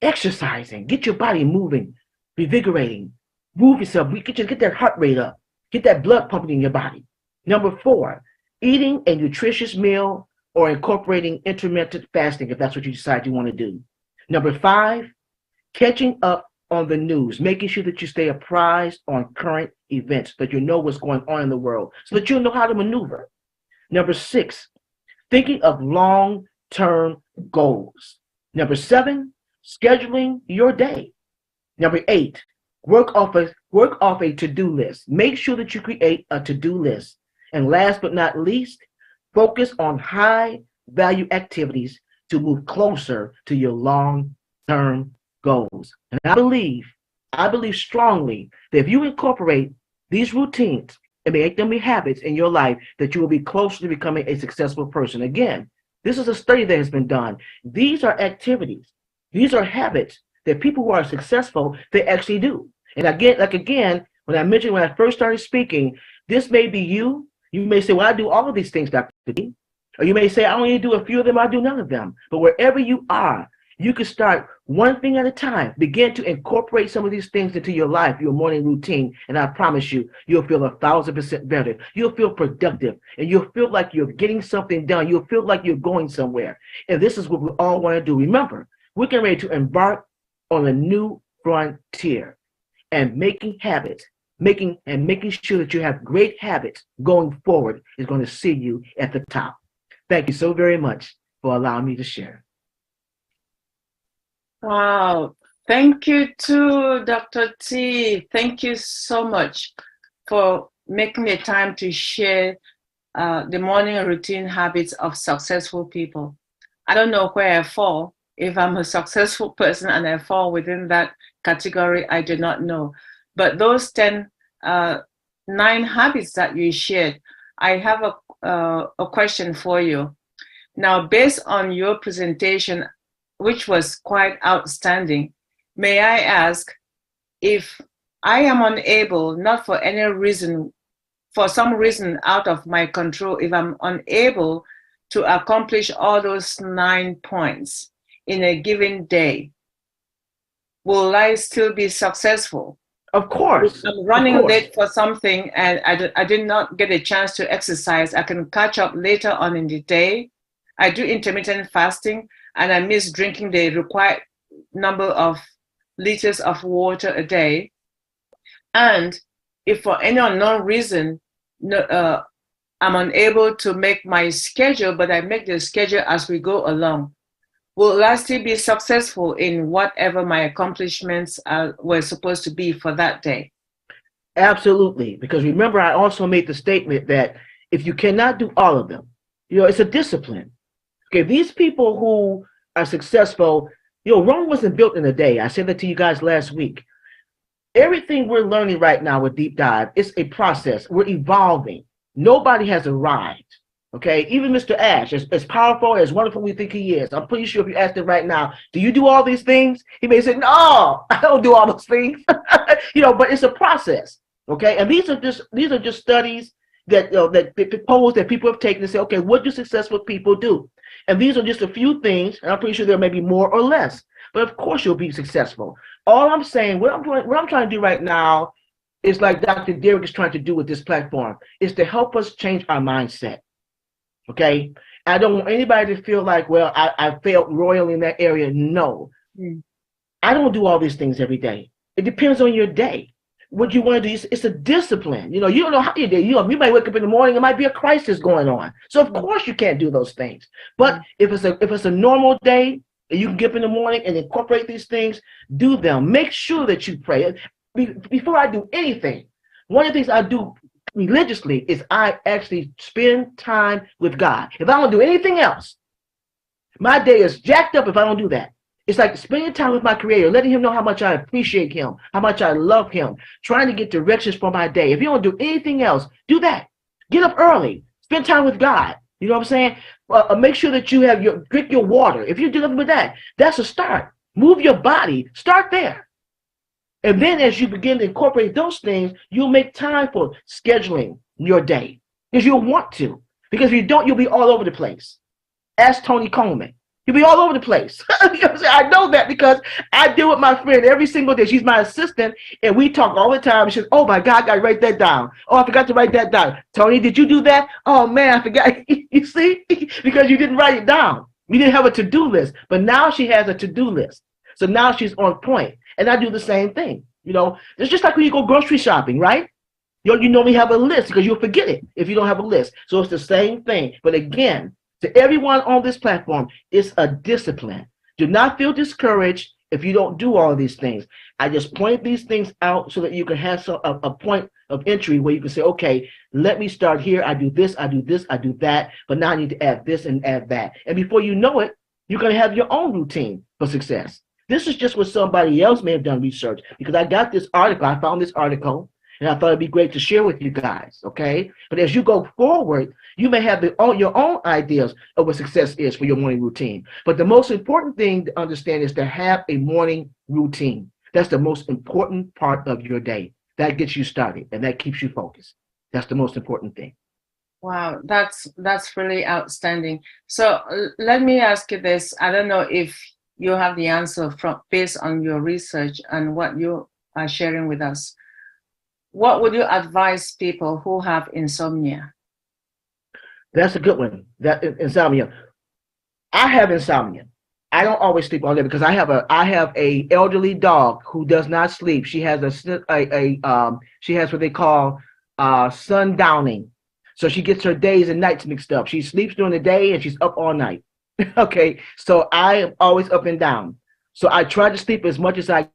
exercising, get your body moving, revigorating, move yourself, get that heart rate up, get that blood pumping in your body. Number four, eating a nutritious meal or incorporating intermittent fasting if that's what you decide you want to do. Number five, catching up on the news, making sure that you stay apprised on current events, that you know what's going on in the world, so that you know how to maneuver. Number six, thinking of long-term goals. Number seven, scheduling your day. Number eight, work off a to-do list. Make sure that you create a to-do list. And last but not least, focus on high-value activities to move closer to your long-term goals. And I believe strongly that if you incorporate these routines and make them be habits in your life, that you will be closer to becoming a successful person. Again, this is a study that has been done. These are activities. These are habits that people who are successful, they actually do. And again, when I first started speaking, this may be you. You may say, well, I do all of these things, Dr. D. Or you may say, I only do a few of them, I do none of them. But wherever you are, you can start one thing at a time. Begin to incorporate some of these things into your life, your morning routine, and I promise you, you'll feel 1,000% better. You'll feel productive, and you'll feel like you're getting something done. You'll feel like you're going somewhere. And this is what we all want to do. Remember, we're getting ready to embark on a new frontier, and making sure that you have great habits going forward is going to see you at the top. Thank you so very much for allowing me to share. Wow. Thank you too, Dr. T. Thank you so much for making the time to share the morning routine habits of successful people. I don't know where I fall. If I'm a successful person and I fall within that category, I do not know. But those 9 habits that you shared, I have a question for you. Now, based on your presentation, which was quite outstanding, may I ask if I am unable, not for any reason, for some reason out of my control, if I'm unable to accomplish all those 9 points in a given day, will I still be successful? Of course. I'm running Of course. late for something and I did not get a chance to exercise. I can catch up later on in the day. I do intermittent fasting and I miss drinking the required number of liters of water a day. And if for any unknown reason I'm unable to make my schedule, but I make the schedule as we go along, will I still be successful in whatever my accomplishments were supposed to be for that day? Absolutely. Because remember, I also made the statement that if you cannot do all of them, it's a discipline. Okay, these people who are successful, Rome wasn't built in a day. I said that to you guys last week. Everything we're learning right now with Deep Dive, it's a process. We're evolving. Nobody has arrived. Okay, even Mr. Ash, as powerful, as wonderful we think he is, I'm pretty sure if you asked him right now, do you do all these things? He may say, no, I don't do all those things. But it's a process. Okay, and these are just studies that that polls that people have taken and say, okay, what do successful people do? And these are just a few things, and I'm pretty sure there may be more or less. But of course, you'll be successful. All I'm saying, what I'm trying to do right now is like Dr. Derek is trying to do with this platform, is to help us change our mindset. Okay, I don't want anybody to feel like, well, I failed royally in that area. No, I don't do all these things every day. It depends on your day. What you want to do, it's a discipline. You don't know how you do. You might wake up in the morning, it might be a crisis going on. So of course you can't do those things. But if it's a normal day, and you can get up in the morning and incorporate these things, do them. Make sure that you pray. Before I do anything, one of the things I do religiously is I actually spend time with God. If I don't do anything else, my day is jacked up if I don't do that. It's like spending time with my Creator, letting Him know how much I appreciate Him, how much I love Him, trying to get directions for my day. If you don't do anything else, do that. Get up early. Spend time with God. You know what I'm saying? Make sure that you drink your water. If you do nothing with that, that's a start. Move your body. Start there. And then as you begin to incorporate those things, you'll make time for scheduling your day. Because you'll want to. Because if you don't, you'll be all over the place. Ask Tony Coleman. You'll be all over the place. I know that because I deal with my friend every single day. She's my assistant, and we talk all the time. She says, oh, my God, I got to write that down. Oh, I forgot to write that down. Tony, did you do that? Oh, man, I forgot. You see? Because you didn't write it down. You didn't have a to-do list. But now she has a to-do list. So now she's on point. And I do the same thing. It's just like when you go grocery shopping, right? You normally have a list because you'll forget it if you don't have a list. So it's the same thing. But again, to everyone on this platform, it's a discipline. Do not feel discouraged if you don't do all of these things. I just point these things out so that you can have a point of entry where you can say, okay, let me start here. I do this, I do this, I do that. But now I need to add this and add that. And before you know it, you're going to have your own routine for success. This is just what somebody else may have done research, because I got this article. I found this article, and I thought it'd be great to share with you guys, okay? But as you go forward, you may have your own ideas of what success is for your morning routine. But the most important thing to understand is to have a morning routine. That's the most important part of your day. That gets you started, and that keeps you focused. That's the most important thing. Wow, that's really outstanding. So let me ask you this. I don't know if you have the answer based on your research and what you are sharing with us. What would you advise people who have insomnia? That's a good one. That insomnia. I have insomnia. I don't always sleep all day because I have a elderly dog who does not sleep. She has she has what they call sundowning. So she gets her days and nights mixed up. She sleeps during the day and she's up all night. Okay, so I am always up and down. So I try to sleep as much as I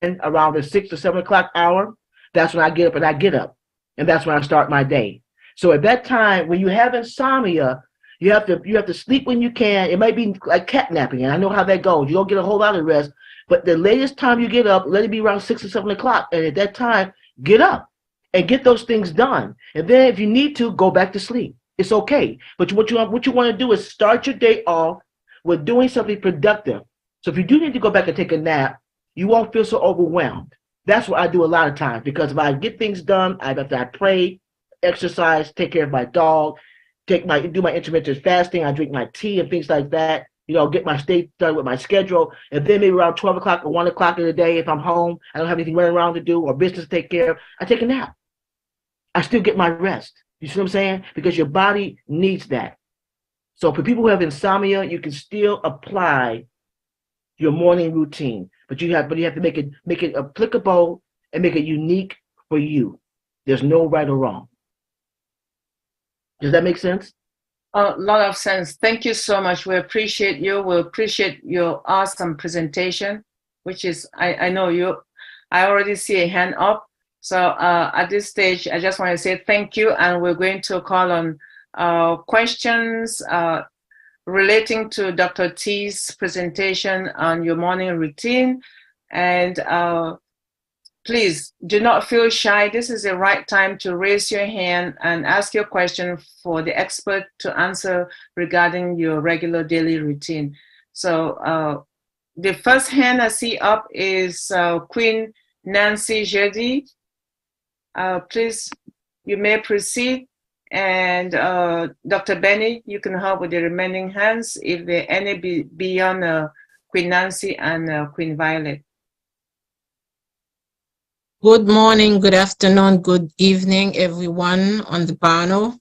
can around the 6 or 7 o'clock hour. That's when I get up, and I get up. And that's when I start my day. So at that time, when you have insomnia, you have to sleep when you can. It might be like catnapping, and I know how that goes. You don't get a whole lot of rest. But the latest time you get up, let it be around 6 or 7 o'clock. And at that time, get up and get those things done. And then if you need to, go back to sleep. It's okay. But what you want to do is start your day off with doing something productive. So if you do need to go back and take a nap, you won't feel so overwhelmed. That's what I do a lot of times, because if I get things done, I pray, exercise, take care of my dog, do my intermittent fasting, I drink my tea and things like that. Get my day done with my schedule, and then maybe around 12 o'clock or 1 o'clock in the day, if I'm home, I don't have anything running around to do or business to take care of, I take a nap. I still get my rest. You see what I'm saying? Because your body needs that. So for people who have insomnia, you can still apply your morning routine, but you have to make it applicable and make it unique for you. There's no right or wrong. Does that make sense? A lot of sense. Thank you so much. We appreciate you. We appreciate your awesome presentation, which is, I know you, I already see a hand up. So at this stage, I just want to say thank you. And we're going to call on questions relating to Dr. T's presentation on your morning routine. And please do not feel shy. This is the right time to raise your hand and ask your question for the expert to answer regarding your regular daily routine. So the first hand I see up is Queen Nancy Jedi. Please, you may proceed. And Dr. Benny, you can help with the remaining hands if there are any beyond Queen Nancy and Queen Violet. Good morning, good afternoon, good evening, everyone on the panel.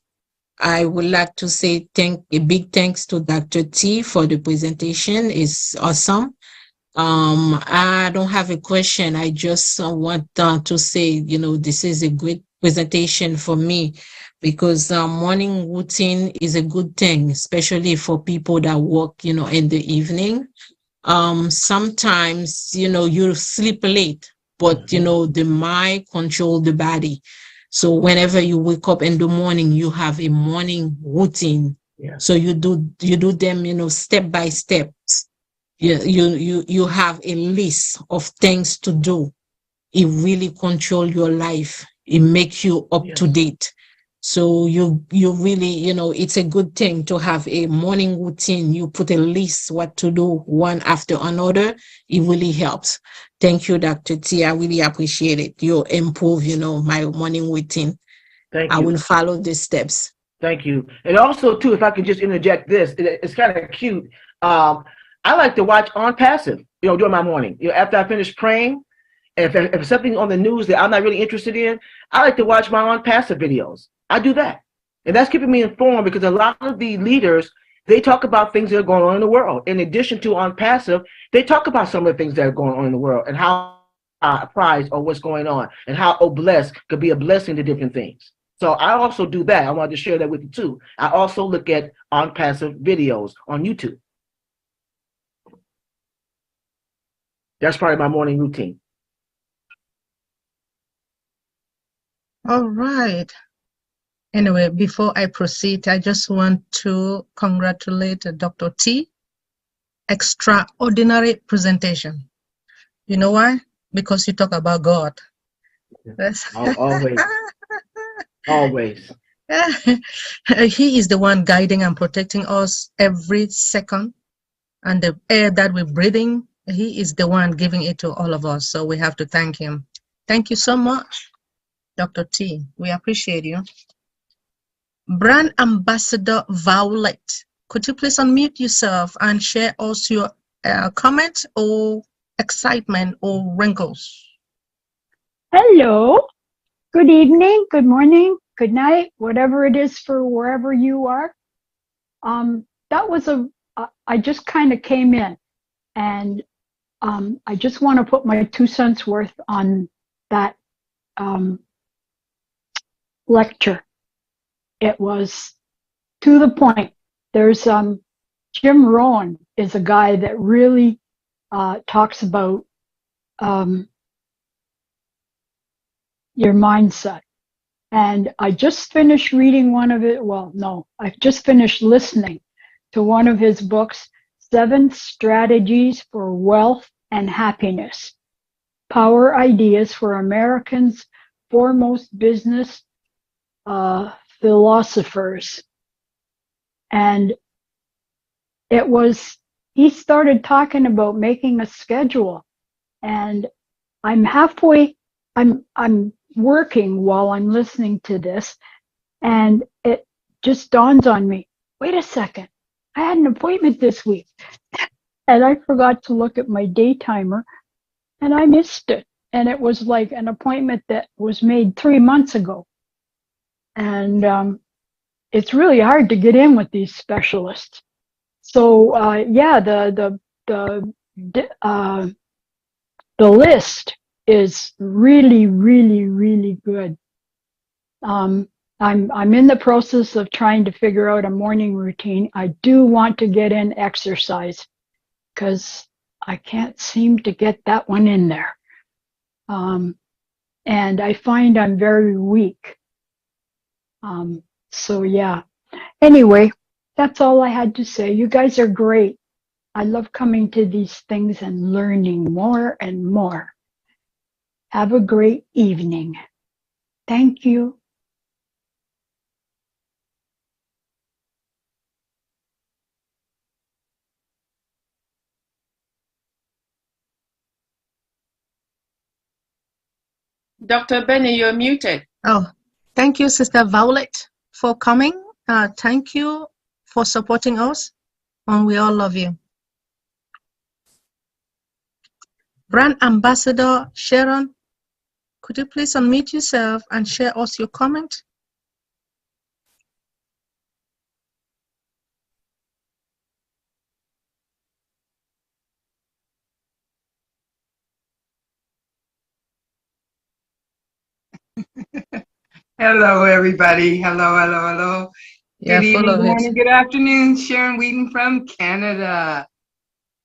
I would like to say a big thanks to Dr. T for the presentation. It's awesome. I don't have a question. I just want to say, this is a great presentation for me, because morning routine is a good thing, especially for people that work, in the evening. Sometimes, you sleep late, but, the mind control the body. So whenever you wake up in the morning, you have a morning routine. Yeah. So you do them, step by step. You have a list of things to do. It really control your life. It makes you up to date. So you really, it's a good thing to have a morning routine. You put a list what to do one after another. It really helps. Thank you, Dr. T. I really appreciate it. You improve, my morning routine. Thank you. I will follow the steps. Thank you. And also, too, if I can just interject this, it's kind of cute. I like to watch on passive, during my morning. After I finish praying, and if something on the news that I'm not really interested in, I like to watch my on passive videos. I do that. And that's keeping me informed, because a lot of the leaders, they talk about things that are going on in the world. In addition to on passive, they talk about some of the things that are going on in the world and how apprised or what's going on, and how blessed could be a blessing to different things. So I also do that. I wanted to share that with you too. I also look at on passive videos on YouTube. That's part of my morning routine. All right. Anyway, before I proceed, I just want to congratulate Dr. T. Extraordinary presentation. You know why? Because you talk about God. Yes. Always. Always. He is the one guiding and protecting us every second. And the air that we're breathing, he is the one giving it to all of us. So we have to thank him. Thank you so much, Dr. T. We appreciate you. Brand Ambassador Violet, could you please unmute yourself and share also your comment or excitement or wrinkles? Hello, good evening, good morning, good night, whatever it is for wherever you are. That was I just kind of came in, and I just want to put my 2 cents worth on that lecture. It was to the point. There's Jim Rohn is a guy that really talks about your mindset. And I just finished reading one of it. Well, no, I just finished listening to one of his books, 7 Strategies for Wealth and Happiness, Power Ideas for Americans' Foremost Business Philosophers. And he started talking about making a schedule. And I'm working while I'm listening to this, and it just dawns on me, wait a second, I had an appointment this week, and I forgot to look at my day timer, and I missed it. And it was like an appointment that was made 3 months ago. And it's really hard to get in with these specialists. So yeah, the list is really, really, really good. I'm in the process of trying to figure out a morning routine. I do want to get in exercise because I can't seem to get that one in there. And I find I'm very weak. So yeah. Anyway, that's all I had to say. You guys are great. I love coming to these things and learning more and more. Have a great evening. Thank you. Dr. Benny, you're muted. Oh, thank you, Sister Violet, for coming. Thank you for supporting us, and we all love you. Brand Ambassador Sharon, could you please unmute yourself and share us your comment? Hello, everybody. Hello, hello, hello. Yeah, Good full evening, of good it. morning, good afternoon. Sharon Wheaton from Canada.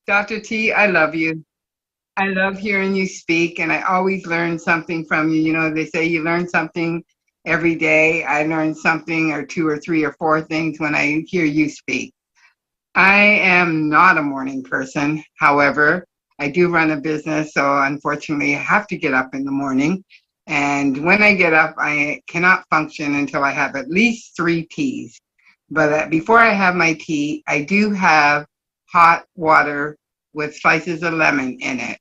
Dr. T, I love you. I love hearing you speak, and I always learn something from you. You know, they say you learn something every day. I learn something or 2 or 3 or 4 things when I hear you speak. I am not a morning person. However, I do run a business, so unfortunately, I have to get up in the morning. And when I get up, I cannot function until I have at least 3 teas. But before I have my tea, I do have hot water with slices of lemon in it.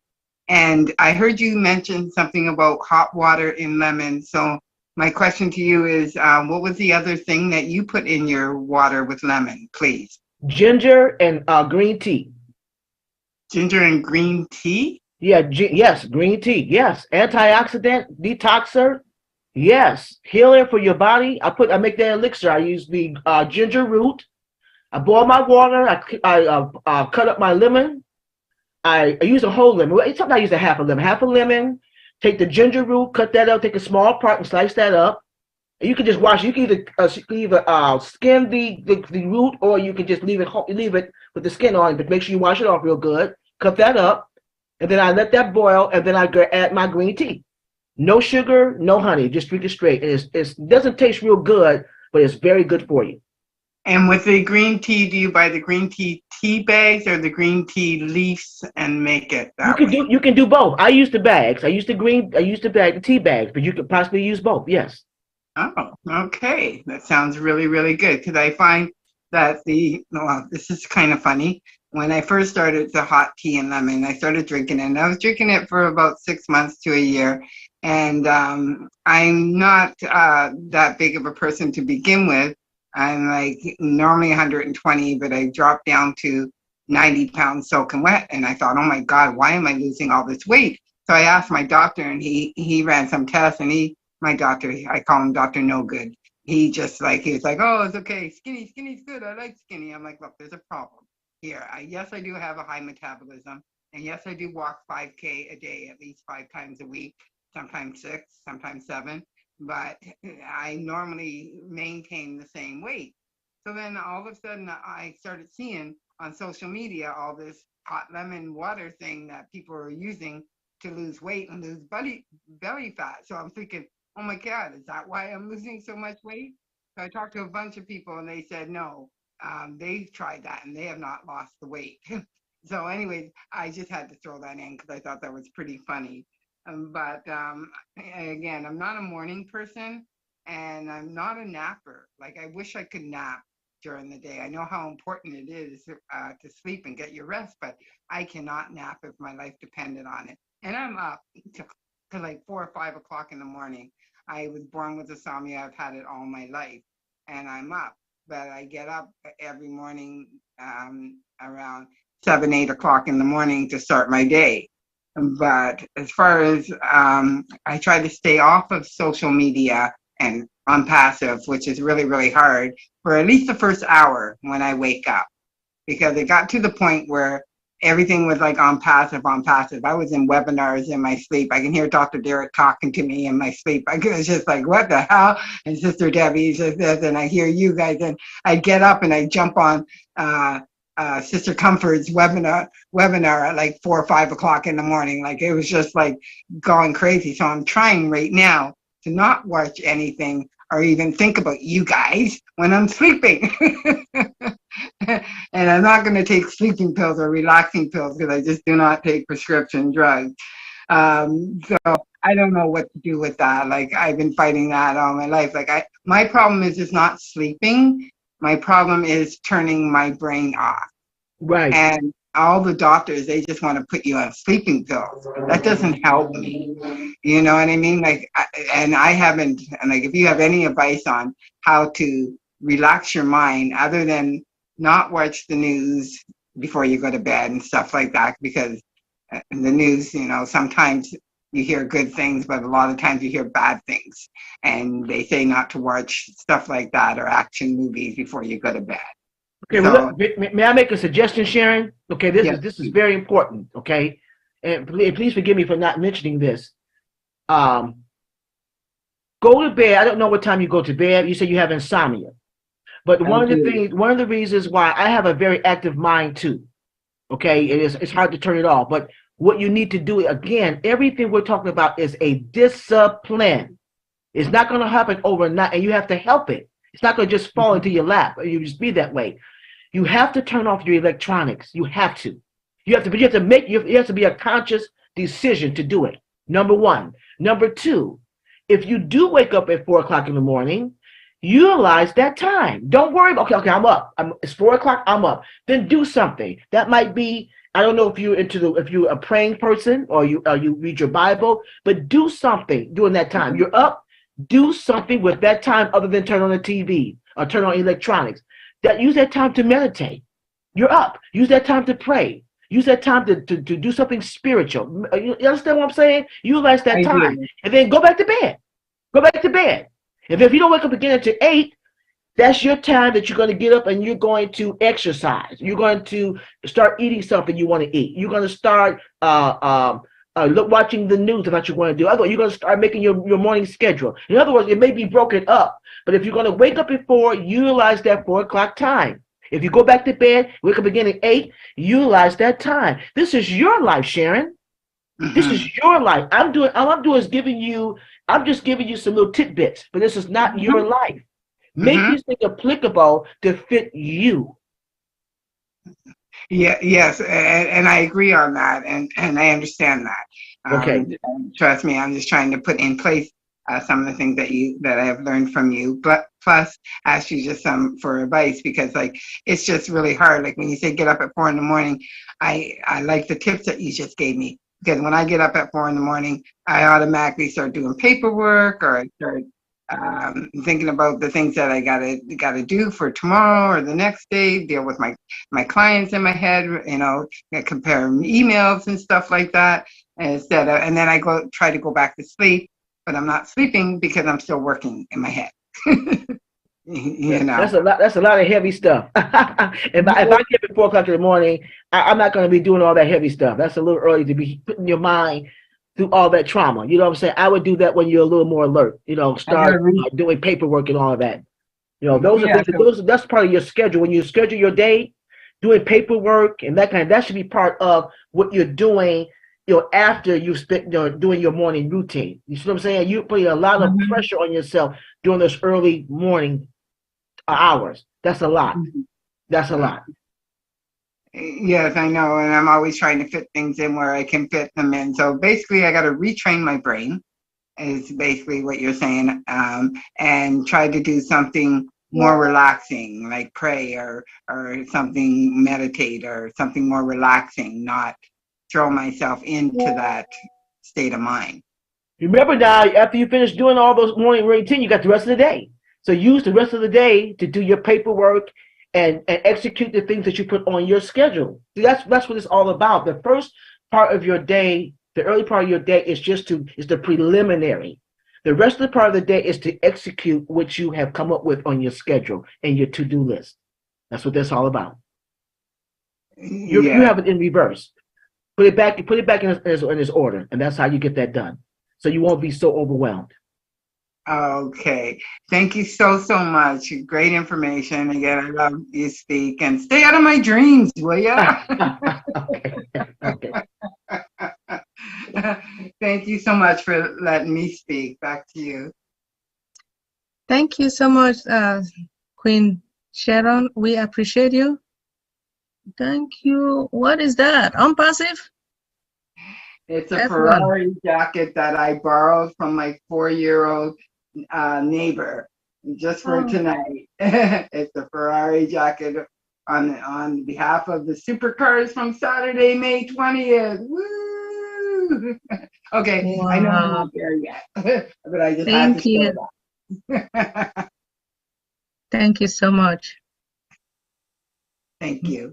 And I heard you mention something about hot water in lemon. So my question to you is, what was the other thing that you put in your water with lemon, please? Ginger and green tea. Ginger and green tea? Yeah, yes, green tea. Yes, antioxidant, detoxer. Yes, healer for your body. I make that elixir. I use the ginger root. I boil my water. I cut up my lemon. I use a whole lemon. Sometimes I use a half a lemon. Half a lemon. Take the ginger root, cut that up. Take a small part and slice that up. You can just wash. You can either skin the root, or you can just leave it with the skin on. But make sure you wash it off real good. Cut that up, and then I let that boil, and then I add my green tea. No sugar, no honey. Just drink it straight. And it doesn't taste real good, but it's very good for you. And with the green tea, do you buy the green tea bags or the green tea leaves and make it that way? You can do both. I use the bags. I use the tea bags, but you could possibly use both. Yes. Oh, okay. That sounds really, really good, because I find that this is kind of funny. When I first started the hot tea and lemon, I started drinking it. And I was drinking it for about 6 months to a year. And I'm not that big of a person to begin with. I'm like normally 120, but I dropped down to 90 pounds soaking wet. And I thought, oh my God, why am I losing all this weight? So I asked my doctor, and he ran some tests, and my doctor, I call him Dr. No Good. He was like, oh, it's okay. Skinny's good. I like skinny. I'm like, look, there's a problem here. Yes, I do have a high metabolism. And yes, I do walk 5K a day, at least 5 times a week, sometimes 6, sometimes 7. But I normally maintain the same weight. So then all of a sudden I started seeing on social media all this hot lemon water thing that people are using to lose weight and lose belly fat. So I'm thinking, oh my God, is that why I'm losing so much weight? So I talked to a bunch of people and they said no, they've tried that and they have not lost the weight. So anyways, I just had to throw that in because I thought that was pretty funny. But again, I'm not a morning person and I'm not a napper. Like I wish I could nap during the day. I know how important it is to sleep and get your rest, but I cannot nap if my life depended on it. And I'm up to like 4 or 5 o'clock in the morning. I was born with insomnia. I've had it all my life, and I'm up. But I get up every morning around 7, 8 o'clock in the morning to start my day. But as far as I try to stay off of social media and on passive, which is really, really hard for at least the first hour when I wake up, because it got to the point where everything was like on passive, on passive. I was in webinars in my sleep. I can hear Dr. Derek talking to me in my sleep. I was just like, what the hell? And Sister Debbie says this, and I hear you guys, and I get up and I jump on Sister Comfort's webinar at like 4 or 5 o'clock in the morning. Like it was just like going crazy. So I'm trying right now to not watch anything or even think about you guys when I'm sleeping. And I'm not going to take sleeping pills or relaxing pills because I just do not take prescription drugs. So I don't know what to do with that. Like I've been fighting that all my life. Like my problem is just not sleeping. My problem is turning my brain off. Right. And all the doctors, they just want to put you on sleeping pills. That doesn't help me. You know what I mean? Like, I haven't, and like, if you have any advice on how to relax your mind other than not watch the news before you go to bed and stuff like that, because the news, you know, sometimes you hear good things, but a lot of times you hear bad things. And they say not to watch stuff like that or action movies before you go to bed. Okay, So, well, look, may I make a suggestion, Sharon? Okay, this is very important, okay? And please forgive me for not mentioning this. Go to bed. I don't know what time you go to bed. You say you have insomnia. But one of the reasons why I have a very active mind too, okay, it's hard to turn it off. But what you need to do, again, everything we're talking about is a discipline. It's not going to happen overnight, and you have to help it. It's not going to just fall into your lap. You just be that way. You have to turn off your electronics. You have to. You have to be a conscious decision to do it. Number one. Number two, if you do wake up at 4 o'clock in the morning, utilize that time. Don't worry about, okay, I'm up. It's 4 o'clock, I'm up. Then do something. That might be, I don't know if you're a praying person or you read your Bible, but do something during that time. You're up, do something with that time other than turn on the TV or turn on electronics. Use that time to meditate. You're up. Use that time to pray. Use that time to do something spiritual. You understand what I'm saying? Utilize that time. And then go back to bed. Go back to bed. And if you don't wake up again until 8, that's your time that you're going to get up and you're going to exercise. You're going to start eating something you want to eat. You're going to start watching the news about what you want to do. Otherwise, you're going to start making your morning schedule. In other words, it may be broken up. But if you're going to wake up at 4, utilize that 4 o'clock time. If you go back to bed, wake up again at 8, utilize that time. This is your life, Sharon. This is your life. All I'm doing is I'm just giving you some little tidbits, but this is not your life. Make this thing applicable to fit you. Yeah, yes, and I agree on that, and I understand that. Okay. Trust me, I'm just trying to put in place some of the things that I have learned from you, but plus ask you just some for advice, because like it's just really hard. Like when you say get up at 4 in the morning, I like the tips that you just gave me, because when I get up at 4 in the morning, I automatically start doing paperwork, or I start thinking about the things that I gotta do for tomorrow or the next day, deal with my clients in my head, you know, compare emails and stuff like that, and then I try to go back to sleep, but I'm not sleeping because I'm still working in my head. You know, that's a lot of heavy stuff. if I get up at 4 o'clock in the morning, I'm not going to be doing all that heavy stuff. That's a little early to be putting your mind through all that trauma. You know what I'm saying? I would do that when you're a little more alert. You know, start doing paperwork and all of that. You know, those are things. That's part of your schedule. When you schedule your day, doing paperwork and that should be part of what you're doing, after you spent, doing your morning routine. You see what I'm saying? You put a lot of pressure on yourself during those early morning hours. That's a lot. That's a lot. Yes, I know, and I'm always trying to fit things in where I can fit them in. So basically, I got to retrain my brain, is basically what you're saying, and try to do something more relaxing, like pray or something, meditate or something more relaxing, not throw myself into that state of mind. Remember now, after you finish doing all those morning routine, you got the rest of the day. So use the rest of the day to do your paperwork and execute the things that you put on your schedule. See, that's what it's all about. The first part of your day, the early part of your day, is the preliminary. The rest of the part of the day is to execute what you have come up with on your schedule and your to-do list. That's what that's all about. You have it in reverse. Put it back in its order, and that's how you get that done. So you won't be so overwhelmed. Okay. Thank you so much. Great information. Again, I love you speak, and stay out of my dreams, will ya? Okay. Thank you so much for letting me speak. Back to you. Thank you so much, Queen Sharon. We appreciate you. Thank you. What is that? Unpassive? It's a Ferrari jacket that I borrowed from my 4-year-old neighbor just for tonight. It's a Ferrari jacket on behalf of the supercars from Saturday, May 20th. Woo! Okay, wow. I know I'm not there yet, but I just had to show that. Thank you so much. Thank you.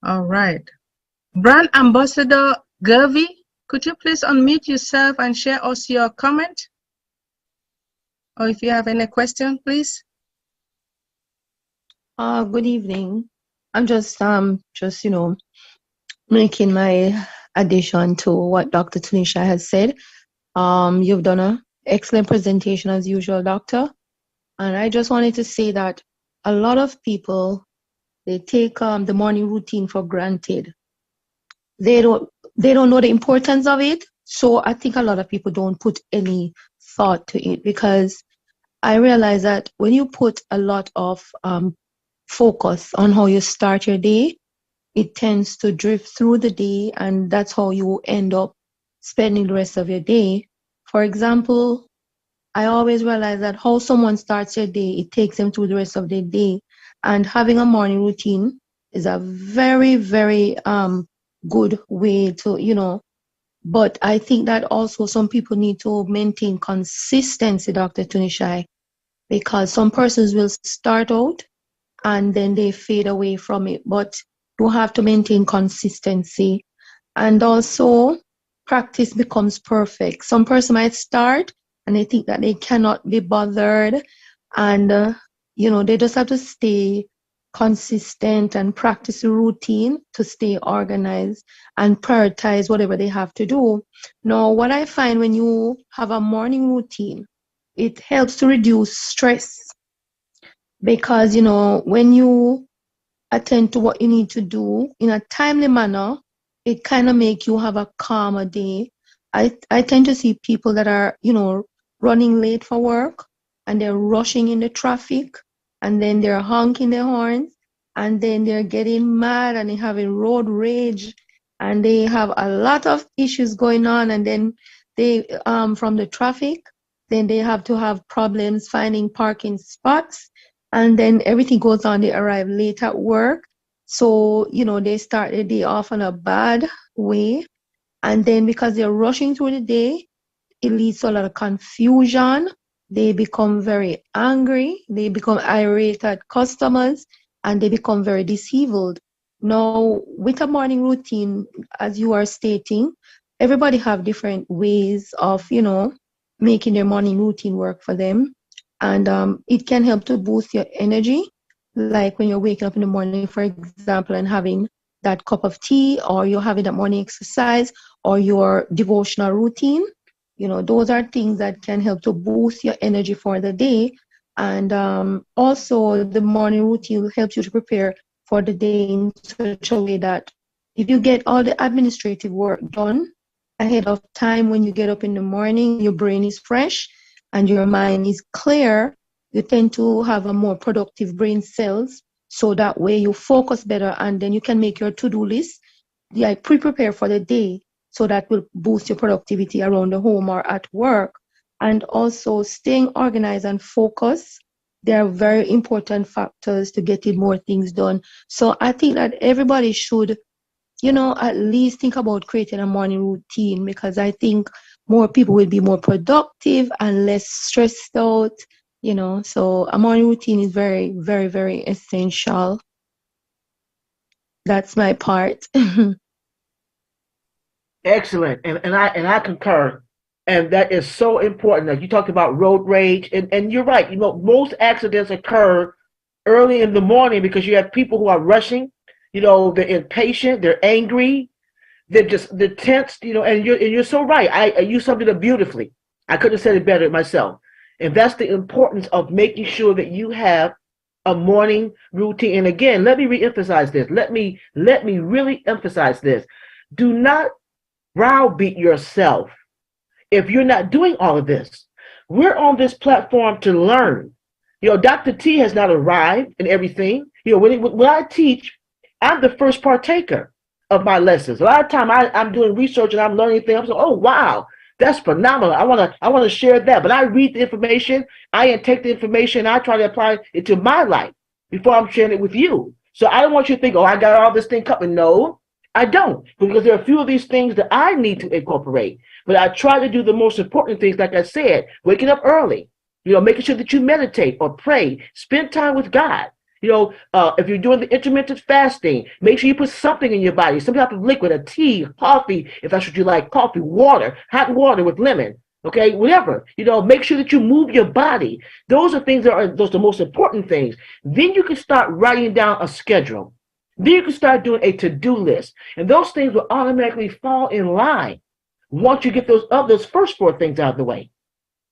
All right. Brand Ambassador Gervy, could you please unmute yourself and share us your comment? Or if you have any question, please. Good evening. I'm just making my addition to what Dr. Tunishai has said. You've done an excellent presentation as usual, Doctor. And I just wanted to say that a lot of people, they take the morning routine for granted. They don't know the importance of it. So I think a lot of people don't put any thought to it, because I realize that when you put a lot of focus on how you start your day, it tends to drift through the day, and that's how you end up spending the rest of your day. For example, I always realize that how someone starts their day, it takes them through the rest of their day. And having a morning routine is a very, very good way to, but I think that also some people need to maintain consistency, Dr. Tunishai, because some persons will start out and then they fade away from it. But you have to maintain consistency, and also practice becomes perfect. Some person might start and they think that they cannot be bothered, and they just have to stay consistent and practice a routine to stay organized and prioritize whatever they have to do. Now, what I find when you have a morning routine, it helps to reduce stress, because when you attend to what you need to do in a timely manner, it kind of make you have a calmer day. I tend to see people that are running late for work, and they're rushing in the traffic, and then they're honking their horns, and then they're getting mad, and they're having road rage, and they have a lot of issues going on, and then they from the traffic, then they have to have problems finding parking spots, and then everything goes on. They arrive late at work, so they start the day off in a bad way, and then because they're rushing through the day, it leads to a lot of confusion. They become very angry, they become irate at customers, and they become very disabled. Now, with a morning routine, as you are stating, everybody have different ways of, making their morning routine work for them. And it can help to boost your energy, like when you're waking up in the morning, for example, and having that cup of tea, or you're having that morning exercise, or your devotional routine. Those are things that can help to boost your energy for the day. And also, the morning routine will help you to prepare for the day in such a way that if you get all the administrative work done ahead of time, when you get up in the morning, your brain is fresh and your mind is clear, you tend to have a more productive brain cells. So that way you focus better, and then you can make your to-do list, like pre-prepare for the day, so that will boost your productivity around the home or at work. And also staying organized and focused. They are very important factors to getting more things done. So I think that everybody should, at least think about creating a morning routine, because I think more people will be more productive and less stressed out, So a morning routine is very, very, very essential. That's my part. Excellent, and I concur, and that is so important. Like you talked about road rage, and you're right. Most accidents occur early in the morning because you have people who are rushing. They're impatient, they're angry, they're tense. And you're so right. You summed it up beautifully. I couldn't have said it better myself. And that's the importance of making sure that you have a morning routine. And again, let me reemphasize this. Let me really emphasize this. Do not browbeat yourself if you're not doing all of this. We're on this platform to learn. Dr. T has not arrived in everything. When I teach, I'm the first partaker of my lessons. A lot of time I'm doing research and I'm learning things. I'm saying, oh wow, that's phenomenal. I want to share that. But I read the information, I take the information, I try to apply it to my life before I'm sharing it with you. So I don't want you to think, oh, I got all this thing covered. No, I don't, because there are a few of these things that I need to incorporate. But I try to do the most important things, like I said, waking up early, making sure that you meditate or pray, spend time with God. If you're doing the intermittent fasting, make sure you put something in your body, some type of liquid, a tea, coffee, if that's what you like, coffee, water, hot water with lemon, okay, whatever. Make sure that you move your body. Those are the most important things. Then you can start writing down a schedule. Then you can start doing a to-do list. And those things will automatically fall in line once you get those first 4 things out of the way.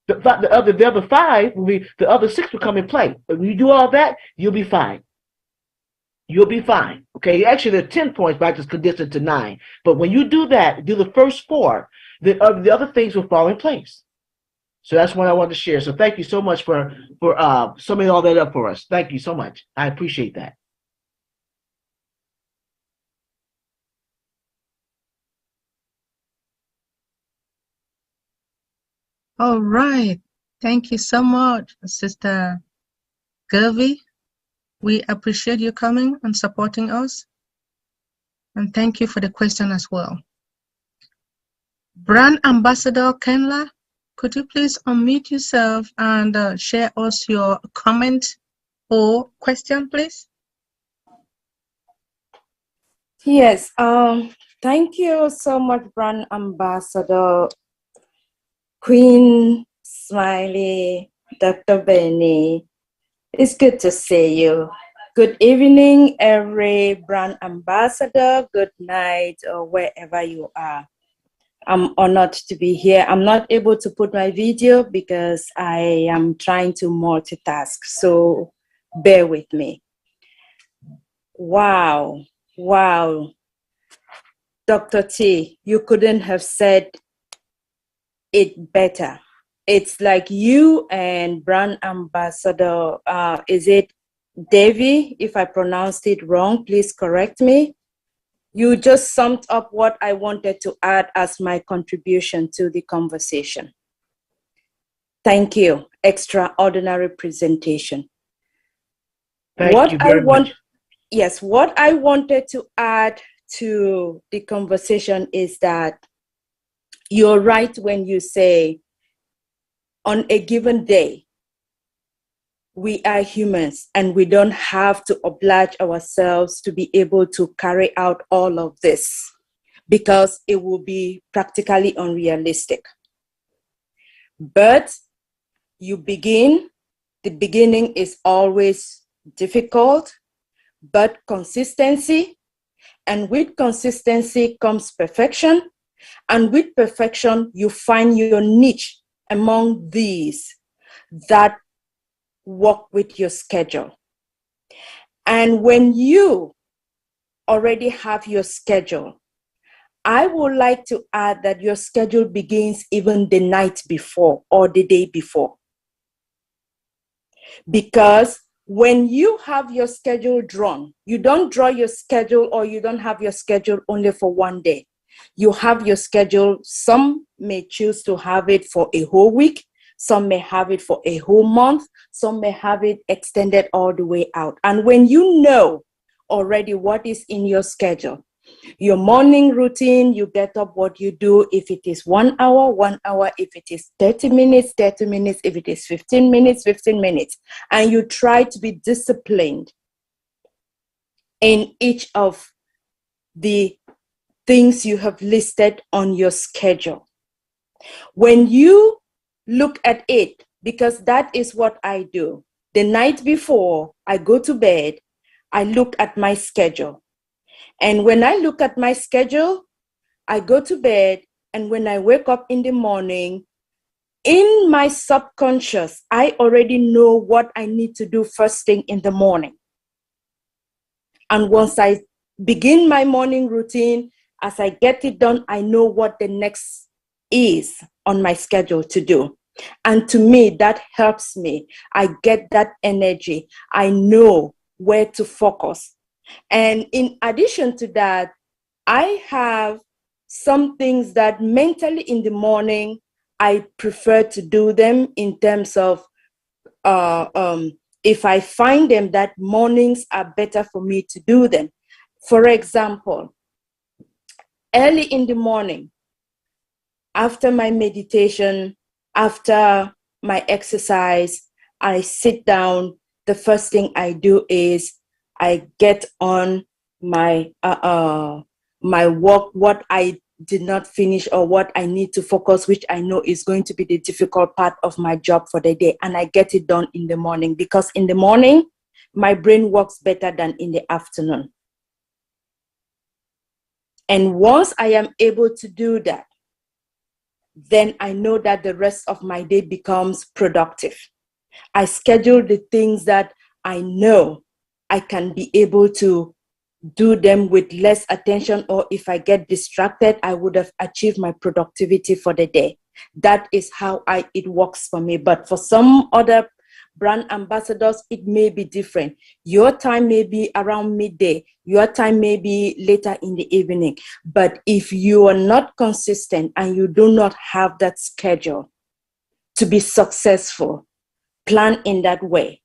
The other 5 the other 6 will come in play. But when you do all that, you'll be fine. You'll be fine. Okay, actually there are 10 points, but I just condensed it to 9. But when you do that, do the first 4, the other things will fall in place. So that's what I wanted to share. So thank you so much for summing all that up for us. Thank you so much. I appreciate that. All right. Thank you so much, Sister Gervie. We appreciate you coming and supporting us. And thank you for the question as well. Brand Ambassador Kenla, could you please unmute yourself and share us your comment or question, please? Yes. Thank you so much, Brand Ambassador Queen Smiley, Dr. Benny. It's good to see you. Good evening, every brand ambassador. Good night, or wherever you are. I'm honored to be here. I'm not able to put my video because I am trying to multitask, so bear with me. Wow. Dr. T, you couldn't have said it better. It's like you and brand ambassador, is it Davy? If I pronounced it wrong, please correct me. You just summed up what I wanted to add as my contribution to the conversation. Thank you. Extraordinary presentation. Thank you very much. Yes, what I wanted to add to the conversation is that you're right when you say on a given day, we are humans and we don't have to oblige ourselves to be able to carry out all of this because it will be practically unrealistic. But you begin, the beginning is always difficult, but consistency, and with consistency comes perfection. And with perfection, you find your niche among these that work with your schedule. And when you already have your schedule, I would like to add that your schedule begins even the night before or the day before. Because when you have your schedule drawn, you don't draw your schedule, or you don't have your schedule only for one day. You have your schedule. Some may choose to have it for a whole week. Some may have it for a whole month. Some may have it extended all the way out. And when you know already what is in your schedule, your morning routine, you get up, what you do. If it is 1 hour, 1 hour. If it is 30 minutes, 30 minutes. If it is 15 minutes, 15 minutes. And you try to be disciplined in each of the things you have listed on your schedule. When you look at it, because that is what I do. The night before I go to bed, I look at my schedule. And when I look at my schedule, I go to bed, and when I wake up in the morning, in my subconscious, I already know what I need to do first thing in the morning. And once I begin my morning routine, as I get it done, I know what the next is on my schedule to do. And to me, that helps me. I get that energy. I know where to focus. And in addition to that, I have some things that mentally in the morning, I prefer to do them in terms of if I find them that mornings are better for me to do them. For example, early in the morning, after my meditation, after my exercise, I sit down. The first thing I do is I get on my my work, what I did not finish or what I need to focus, which I know is going to be the difficult part of my job for the day. And I get it done in the morning, because in the morning, my brain works better than in the afternoon. And once I am able to do that, then I know that the rest of my day becomes productive. I schedule the things that I know I can be able to do them with less attention, or if I get distracted, I would have achieved my productivity for the day. That is how it works for me. But for some other brand ambassadors, it may be different. Your time may be around midday. Your time may be later in the evening. But if you are not consistent and you do not have that schedule to be successful, plan in that way,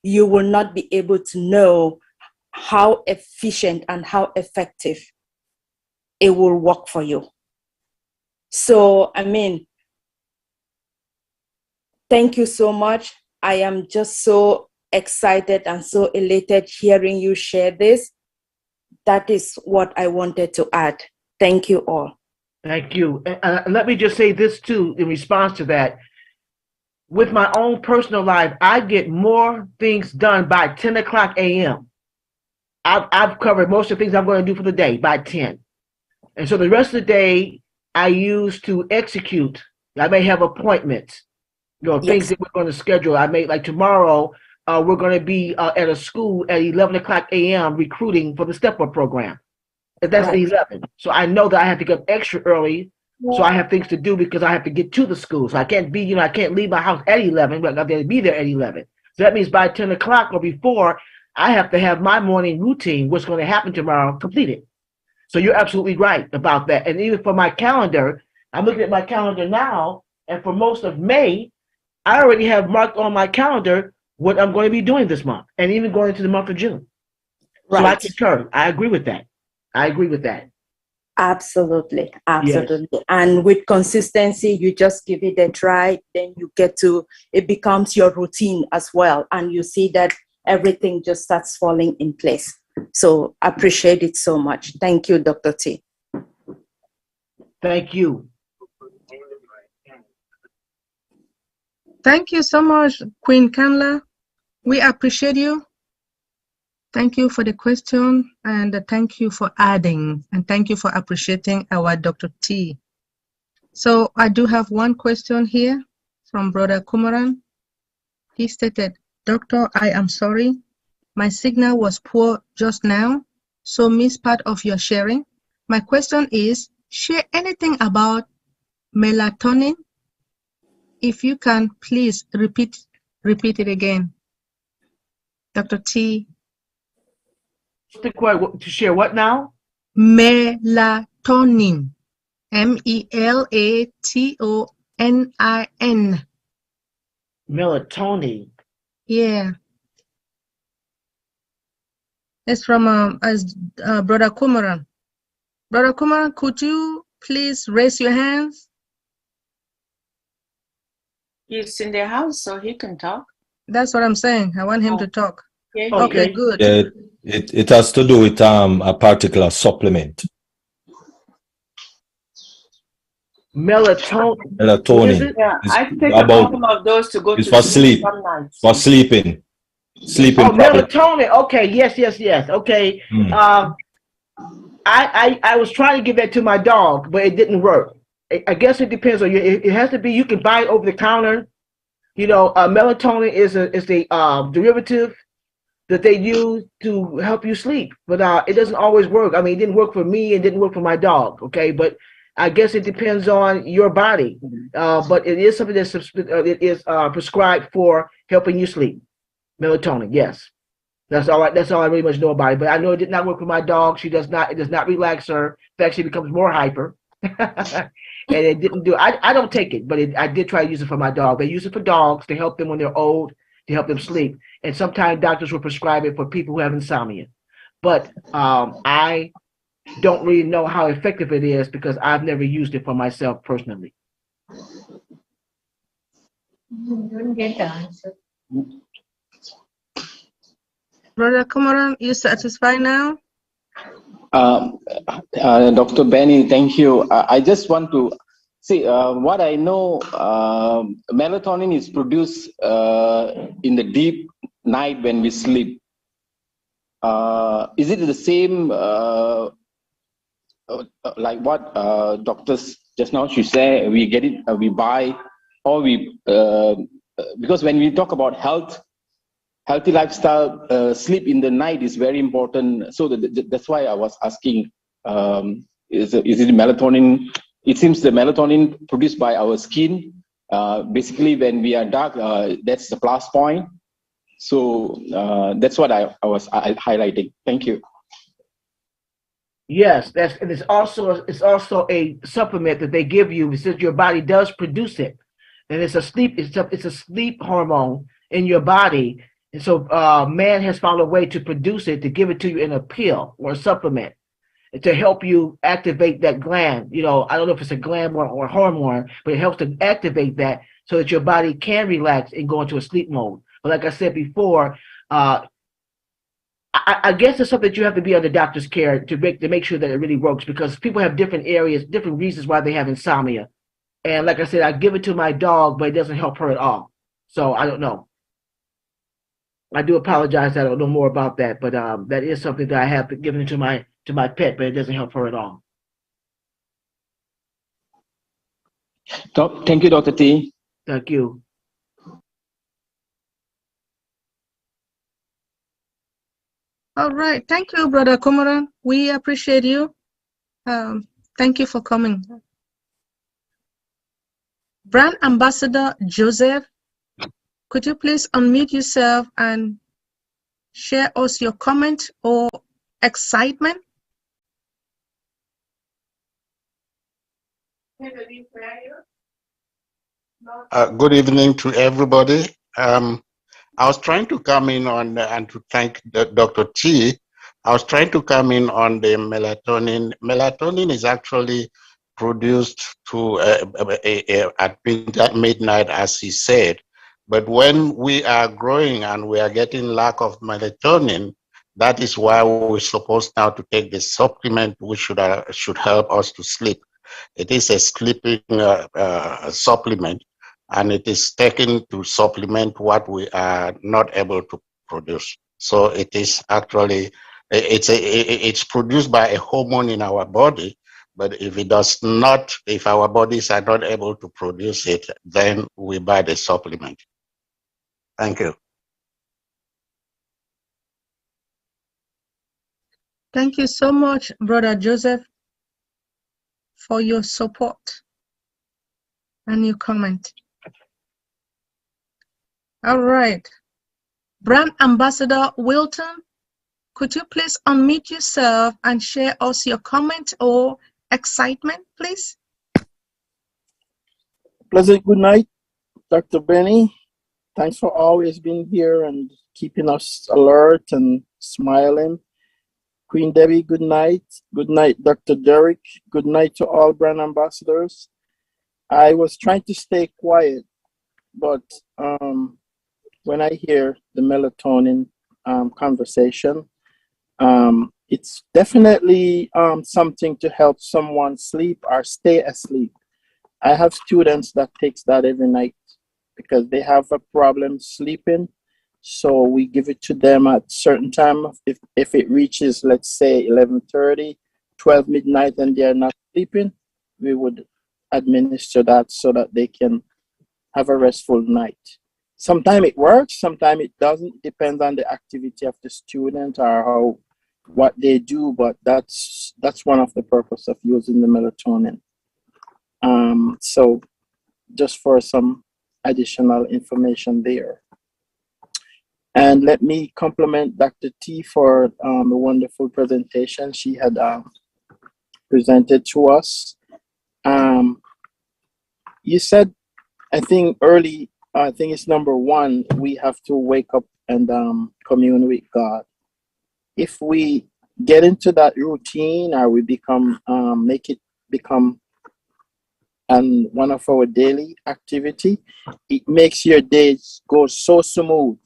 you will not be able to know how efficient and how effective it will work for you. So, thank you so much. I am just so excited and so elated hearing you share this. That is what I wanted to add. Thank you all. Thank you. And let me just say this too, in response to that. With my own personal life, I get more things done by 10 o'clock a.m. I've covered most of the things I'm going to do for the day by 10. And so the rest of the day, I use to execute. I may have appointments, things that we're going to schedule. I may, like tomorrow, we're going to be at a school at 11 o'clock a.m. recruiting for the Step Up program. That's at 11. So I know that I have to get up extra early. So I have things to do because I have to get to the school. So I can't be, I can't leave my house at 11, but I've got to be there at 11. So that means by 10 o'clock or before, I have to have my morning routine, what's going to happen tomorrow, completed. So you're absolutely right about that. And even for my calendar, I'm looking at my calendar now, and for most of May, I already have marked on my calendar what I'm going to be doing this month, and even going into the month of June. Right. So I concur. I agree with that. Absolutely. Yes. And with consistency, you just give it a try, then you get to, it becomes your routine as well. And you see that everything just starts falling in place. So I appreciate it so much. Thank you, Dr. T. Thank you. Thank you so much, Queen Kanla. We appreciate you. Thank you for the question, and thank you for adding, and thank you for appreciating our Dr. T. So I do have one question here from Brother Kumaran. He stated, Doctor, I am sorry. My signal was poor just now, so missed part of your sharing. My question is, share anything about melatonin? If you can, please repeat it again. Dr. T. To share what now? Melatonin. Melatonin. Melatonin. Yeah. It's from Brother Kumaran. Brother Kumaran, could you please raise your hands? He's in the house, so he can talk. That's what I'm saying. I want him to talk. Yeah, okay, good. Yeah, it has to do with a particular supplement. Melatonin. Melatonin. Yeah, It's I take about, a couple of those to go it's to for sleep sleep. some nights. For sleeping. Sleeping Oh, problem. melatonin. Okay, yes. Okay. I was trying to give that to my dog, but it didn't work. I guess it depends on you. It has to be, you can buy it over the counter. You know, melatonin is the derivative that they use to help you sleep, but it doesn't always work. I mean, it didn't work for me, it didn't work for my dog. Okay, but I guess it depends on your body. But it is something that's it is prescribed for helping you sleep. Melatonin, yes. That's all. That's all I really much know about it. But I know it did not work for my dog. She does not. It does not relax her. In fact, she becomes more hyper. And it didn't do. I don't take it, but I did try to use it for my dog. They use it for dogs to help them when they're old, to help them sleep. And sometimes doctors will prescribe it for people who have insomnia. But I don't really know how effective it is because I've never used it for myself personally. You didn't get the answer. Brother Kumaran, you satisfied now? Dr. Benny, thank you. I just want to see what I know. Melatonin is produced in the deep night when we sleep. Is it the same like what doctors just now she said? We get it, we buy, or we because when we talk about healthy lifestyle, sleep in the night is very important. So that's why I was asking, is it melatonin? It seems the melatonin produced by our skin, basically when we are dark, that's the plus point. So that's what I was highlighting. Thank you. Yes, it's also a supplement that they give you since your body does produce it, and it's a sleep hormone in your body. And so man has found a way to produce it, to give it to you in a pill or a supplement to help you activate that gland. You know, I don't know if it's a gland or hormone, but it helps to activate that so that your body can relax and go into a sleep mode. But like I said before, I guess it's something that you have to be under doctor's care to make sure that it really works, because people have different areas, different reasons why they have insomnia. And like I said, I give it to my dog, but it doesn't help her at all. So I don't know. I do apologize. I don't know more about that, but that is something that I have given to my pet, but it doesn't help her at all. Thank you, Dr. T. Thank you. All right. Thank you, Brother Kumaran. We appreciate you. Thank you for coming. Brand Ambassador Joseph, could you please unmute yourself and share us your comment or excitement? Good evening to everybody. I was trying to come in on and to thank Dr. T. I was trying to come in on the melatonin. Melatonin is actually produced at midnight, as he said. But when we are growing and we are getting lack of melatonin, that is why we're supposed now to take the supplement which should help us to sleep. It is a sleeping supplement, and it is taken to supplement what we are not able to produce. So it is actually, it's produced by a hormone in our body, but if our bodies are not able to produce it, then we buy the supplement. Thank you. Thank you so much, Brother Joseph, for your support and your comment. All right. Brand Ambassador Wilton, could you please unmute yourself and share us your comment or excitement, please? Pleasant good night, Dr. Benny. Thanks for always being here and keeping us alert and smiling. Queen Debbie, good night. Good night, Dr. Derek. Good night to all brand ambassadors. I was trying to stay quiet, but when I hear the melatonin conversation, it's definitely something to help someone sleep or stay asleep. I have students that takes that every night because they have a problem sleeping. So we give it to them at certain time. If it reaches, let's say 11:30, 12 midnight, and they're not sleeping, we would administer that so that they can have a restful night. Sometimes it works, sometimes it doesn't. It depends on the activity of the student or what they do, but that's one of the purpose of using the melatonin. So just for some additional information there. And let me compliment Dr. T for the wonderful presentation she had presented to us. You said, I think it's number one, we have to wake up and commune with God. If we get into that routine or we make it become one of our daily activity, it makes your days go so smooth.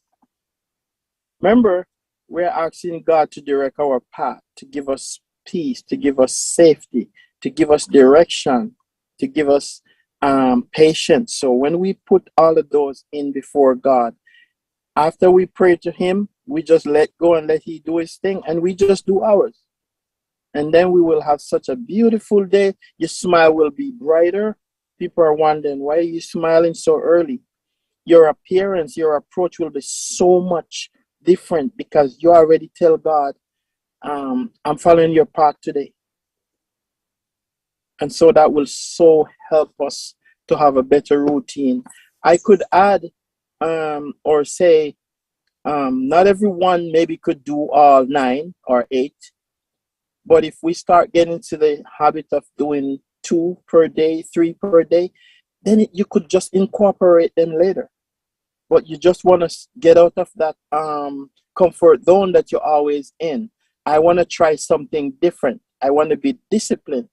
Remember, we're asking God to direct our path, to give us peace, to give us safety, to give us direction, to give us patience. So when we put all of those in before God, after we pray to Him, we just let go and let He do His thing, and we just do ours. And then we will have such a beautiful day. Your smile will be brighter. People are wondering, why are you smiling so early? Your appearance, your approach will be so much different because you already tell God, I'm following your path today. And so that will so help us to have a better routine. I could add or say, not everyone maybe could do all 9 or 8. But if we start getting to the habit of doing 2 per day, 3 per day, then you could just incorporate them later. But you just want to get out of that comfort zone that you're always in. I want to try something different. I want to be disciplined.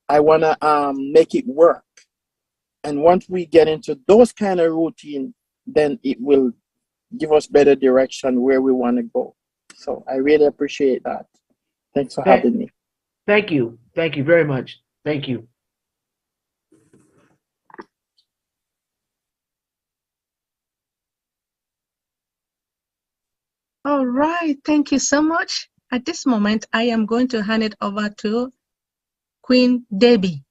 I want to make it work. And once we get into those kind of routine, then it will give us better direction where we want to go. So I really appreciate that. Thanks for having me. Thank you. Thank you very much. Thank you. All right. Thank you so much. At this moment, I am going to hand it over to Queen Debbie.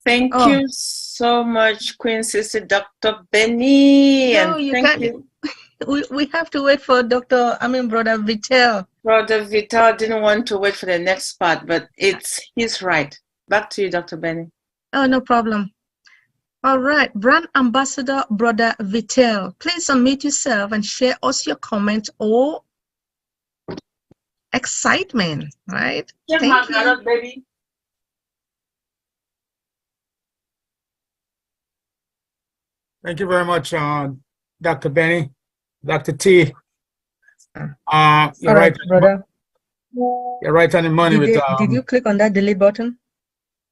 Thank you so much, Queen Sister Dr. Benny. No, and you thank can't. you. We have to wait for Brother Vitel. Brother Vital didn't want to wait for the next part, but he's right. Back to you, Dr. Benny. Oh, no problem. All right, Brand Ambassador Brother Vitel, please unmute yourself and share us your comment or excitement, right? Thank you. Baby. Thank you very much, Dr. Benny, Dr. T. You're All right, brother. You're right on the money Did you click on that delete button?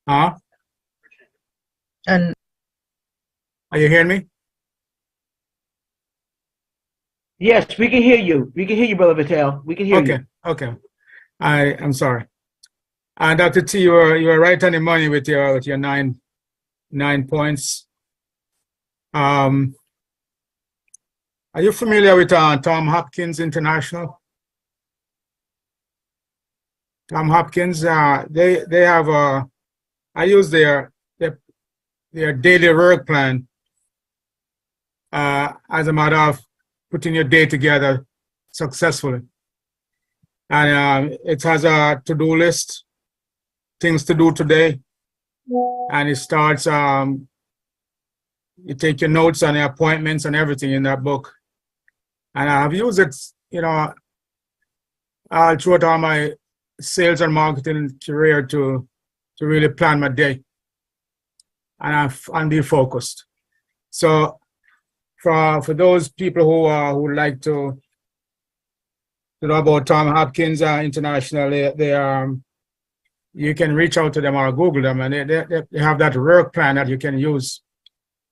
Huh? And are you hearing me? Yes, we can hear you. We can hear you, Brother Vitel. We can hear you. Okay. I'm sorry. Dr. T, you were right on the money with your 9 points. Are you familiar with Tom Hopkins International? Tom Hopkins, they have I use their daily work plan as a matter of putting your day together successfully. And it has a to-do list, things to do today. And it starts, you take your notes on the appointments and everything in that book. And I've used it, you know, throughout all my sales and marketing career to really plan my day and be focused. So for those people who would like to know about Tom Hopkins International, you can reach out to them or Google them, and they have that work plan that you can use.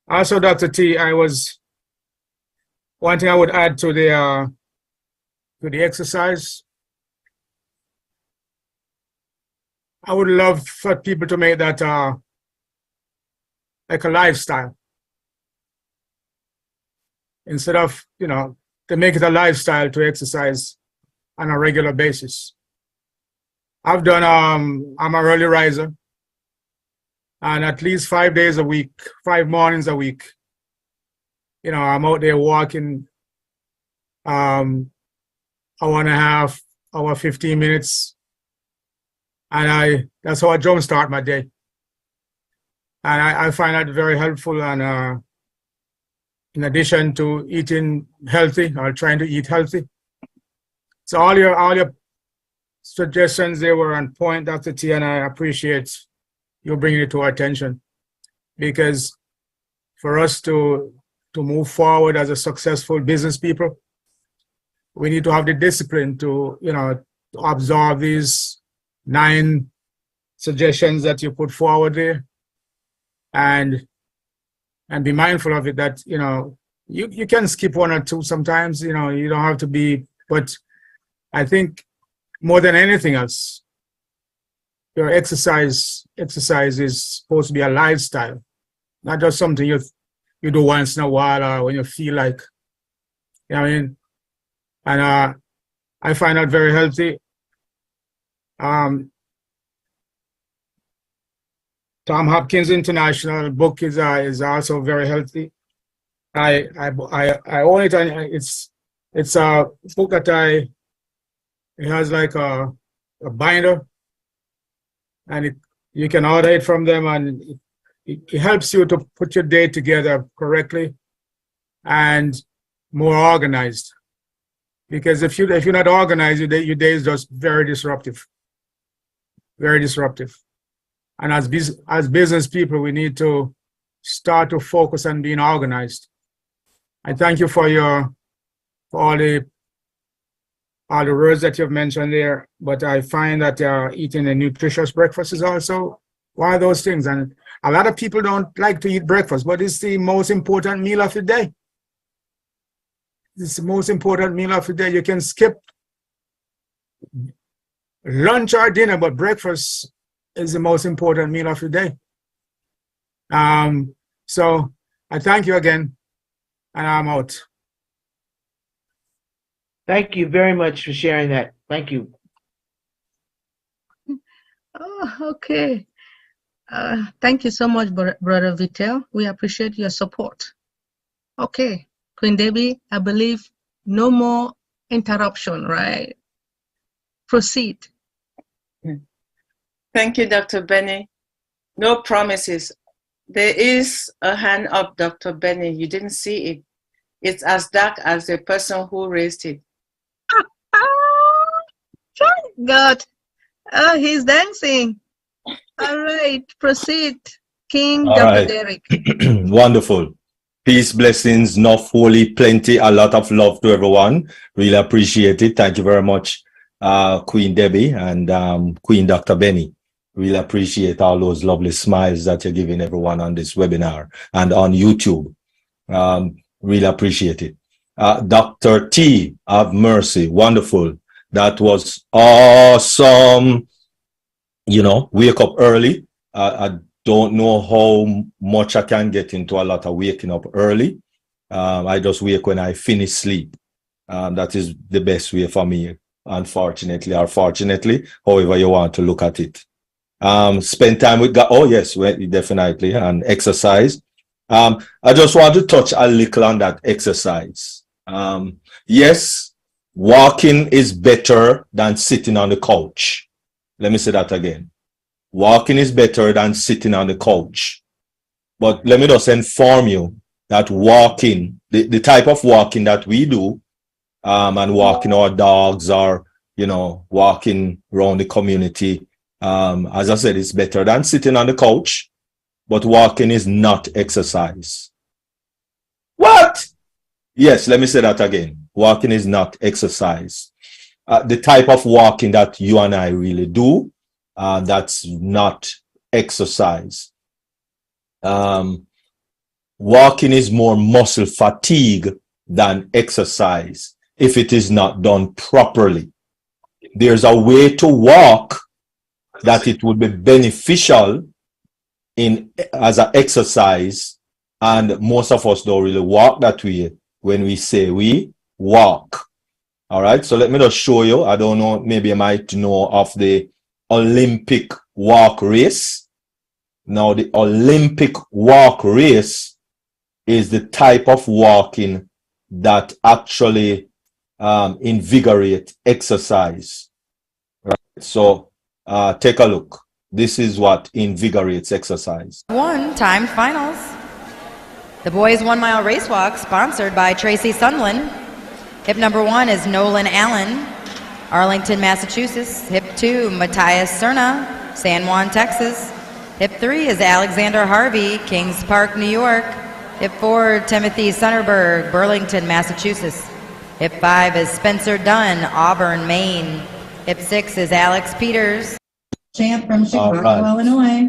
Also, Dr. T, one thing I would add to the exercise, I would love for people to make that like a lifestyle. Instead of, you know, to make it a lifestyle to exercise on a regular basis. I've done, I'm an early riser, and at least 5 days a week, 5 mornings a week, you know, I'm out there walking hour and a half, hour 15 minutes, and that's how I jumpstart my day. And I find that very helpful, and in addition to eating healthy or trying to eat healthy. So all your suggestions, they were on point, Dr. T, and I appreciate you bringing it to our attention, because for us to move forward as a successful business people, we need to have the discipline to, you know, to absorb these 9 suggestions that you put forward there, and be mindful of it, that, you know, you can skip 1 or 2 sometimes, you know, you don't have to be, but I think more than anything else, your exercise is supposed to be a lifestyle, not just something you do once in a while or when you feel like, you know what I mean? And I find that very healthy. Tom Hopkins International book is also very healthy. I own it, and it's a book that it has like a binder, and you can order it from them, and it helps you to put your day together correctly and more organized. Because if you're not organized, your day is just very disruptive. Very disruptive. And as business people, we need to start to focus on being organized. I thank you for all the words that you've mentioned there, but I find that eating a nutritious breakfast is also one of those things. And a lot of people don't like to eat breakfast, but it's the most important meal of the day. It's the most important meal of the day. You can skip lunch or dinner, but breakfast is the most important meal of the day. So I thank you again, and I'm out. Thank you very much for sharing that. Thank you. Oh, okay. Thank you so much, Brother Vitel. We appreciate your support. Okay, Queen Debbie, I believe no more interruption, right? Proceed. Thank you, Dr. Benny. No promises. There is a hand up, Dr. Benny. You didn't see it. It's as dark as the person who raised it. Thank God. Oh, he's dancing. All right, proceed, King All Dr. right. Derek. Wonderful. Peace, blessings, enough, holy, plenty, a lot of love to everyone. Really appreciate it. Thank you very much, Queen Debbie and Queen Dr. Benny. Really appreciate all those lovely smiles that you're giving everyone on this webinar and on YouTube. Really appreciate it. Dr. T, have mercy. Wonderful. That was awesome. You know, wake up early. I don't know how much I can get into a lot of waking up early. I just wake when I finish sleep. That is the best way for me, unfortunately or fortunately, however you want to look at it. Spend time with God. Oh, yes, well, definitely. And exercise. I just want to touch a little on that exercise. Yes, Walking is better than sitting on the couch. Let me say that again. Walking is better than sitting on the couch. But let me just inform you that walking, the type of walking that we do, and walking our dogs or, walking around the community, as I said, it's better than sitting on the couch, but walking is not exercise. What? Yes, let me say that again. Walking is not exercise. The type of walking that you and I really do, that's not exercise. Walking is more muscle fatigue than exercise if it is not done properly. There's a way to walk that it would be beneficial as an exercise, and most of us don't really walk that way when we say we walk. All right, so let me just show you. I don't know, maybe you might know of the Olympic walk race. Now, the Olympic walk race is the type of walking that actually invigorate exercise. Right? So take a look. This is what invigorates exercise. Timed finals. The boys 1 mile race walk sponsored by Tracy Sunland. Hip number 1 is Nolan Allen, Arlington, Massachusetts. Hip 2, Matthias Cerna, San Juan, Texas. Hip 3 is Alexander Harvey, Kings Park, New York. Hip 4, Timothy Sunnerberg, Burlington, Massachusetts. Hip 5 is Spencer Dunn, Auburn, Maine. Hip 6 is Alex Peters. Champ from Chicago, Illinois.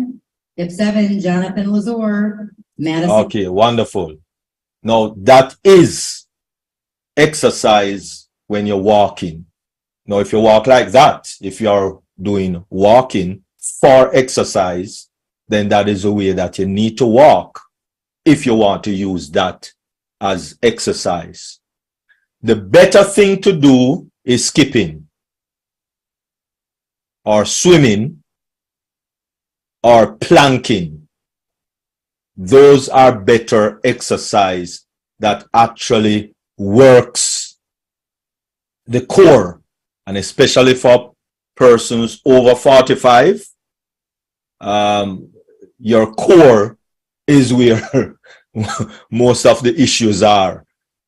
Hip 7, Jonathan Lazor, Madison. Okay, wonderful. Now, that is exercise when you're walking. Now, if you walk like that, if you're doing walking for exercise, then that is a way that you need to walk if you want to use that as exercise. The better thing to do is skipping or swimming or planking. Those are better exercise that actually works the core, and especially for persons over 45, your core is where most of the issues are.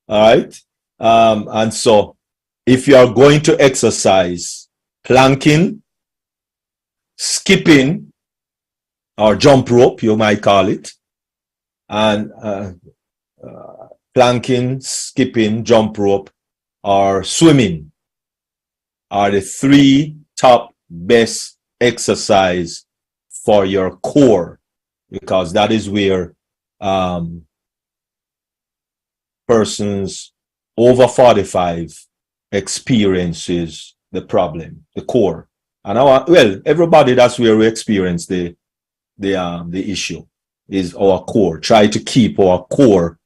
All right. And so if you are going to exercise, planking, skipping, or jump rope, you might call it, and planking, skipping, jump rope, or swimming are the 3 top best exercise for your core, because that is where persons over 45 experiences the problem, the core. And everybody, that's where we experience the issue, is our core. Try to keep our core,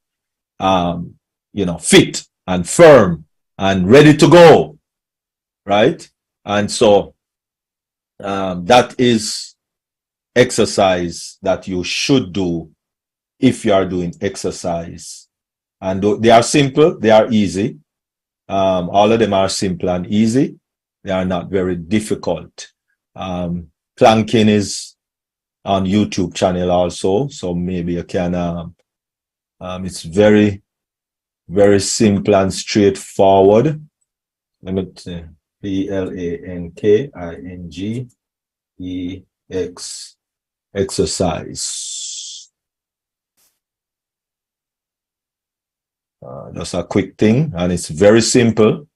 fit and firm and ready to go, right? And so that is exercise that you should do if you are doing exercise. And they are simple, they are easy. All of them are simple and easy. They are not very difficult. Planking is on YouTube channel also, so maybe you can, it's very, very simple and straightforward. Let me see. PLANKINGEX exercise. Just a quick thing, and it's very simple.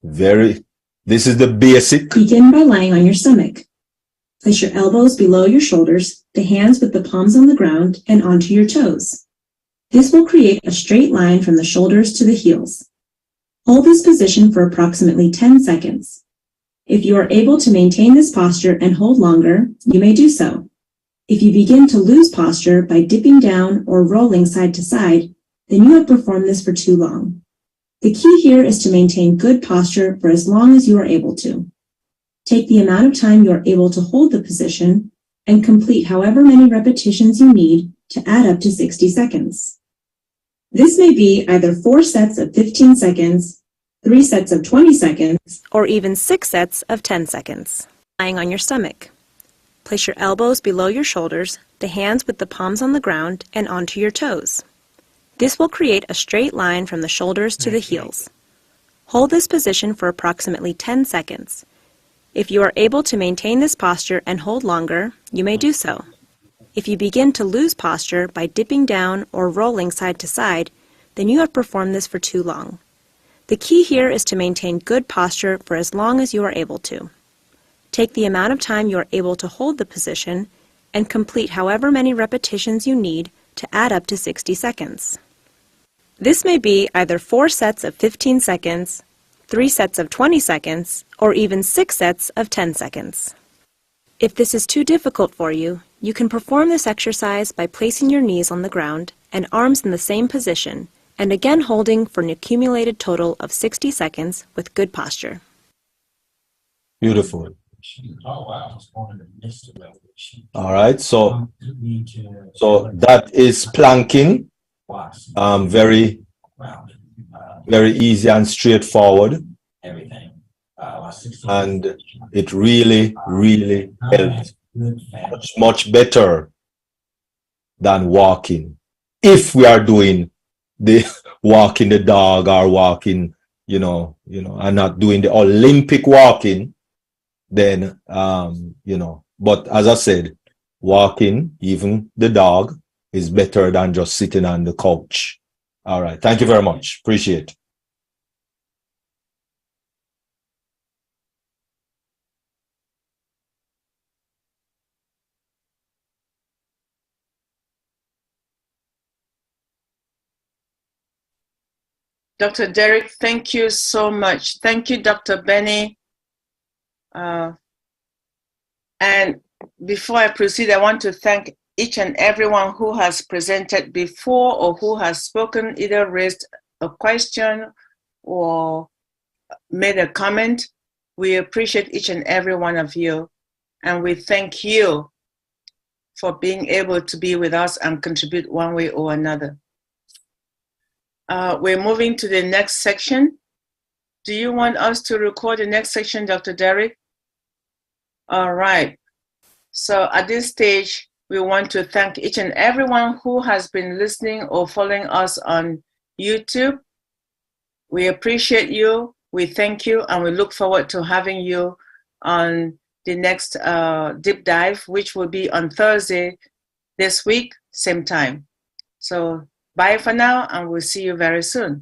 This is the basic. Begin by lying on your stomach. Place your elbows below your shoulders, the hands with the palms on the ground and onto your toes. This will create a straight line from the shoulders to the heels. Hold this position for approximately 10 seconds. If you are able to maintain this posture and hold longer, you may do so. If you begin to lose posture by dipping down or rolling side to side, then you have performed this for too long. The key here is to maintain good posture for as long as you are able to. Take the amount of time you are able to hold the position and complete however many repetitions you need to add up to 60 seconds. This may be either 4 sets of 15 seconds, 3 sets of 20 seconds, or even 6 sets of 10 seconds. Lying on your stomach. Place your elbows below your shoulders, the hands with the palms on the ground and onto your toes. This will create a straight line from the shoulders to the heels. Hold this position for approximately 10 seconds. If you are able to maintain this posture and hold longer, you may do so. If you begin to lose posture by dipping down or rolling side to side, then you have performed this for too long. The key here is to maintain good posture for as long as you are able to. Take the amount of time you are able to hold the position and complete however many repetitions you need to add up to 60 seconds. This may be either 4 sets of 15 seconds, 3 sets of 20 seconds, or even 6 sets of 10 seconds. If this is too difficult for you, you can perform this exercise by placing your knees on the ground and arms in the same position, and again holding for an accumulated total of 60 seconds with good posture. Beautiful. All right, so that is planking. Very easy and straightforward. And it really helps much better than walking. If we are doing the walking the dog or walking, and not doing the Olympic walking, then, but as I said, walking, even the dog, is better than just sitting on the couch. All right. Thank you very much. Appreciate it. Dr. Derek, thank you so much. Thank you, Dr. Benny. And before I proceed, I want to thank each and everyone who has presented before or who has spoken, either raised a question or made a comment. We appreciate each and every one of you. And we thank you for being able to be with us and contribute one way or another. We're moving to the next section. Do you want us to record the next section, Dr. Derek? All right. So at this stage, we want to thank each and everyone who has been listening or following us on YouTube. We appreciate you. We thank you, and we look forward to having you on the next deep dive, which will be on Thursday this week, same time. So bye for now, and we'll see you very soon.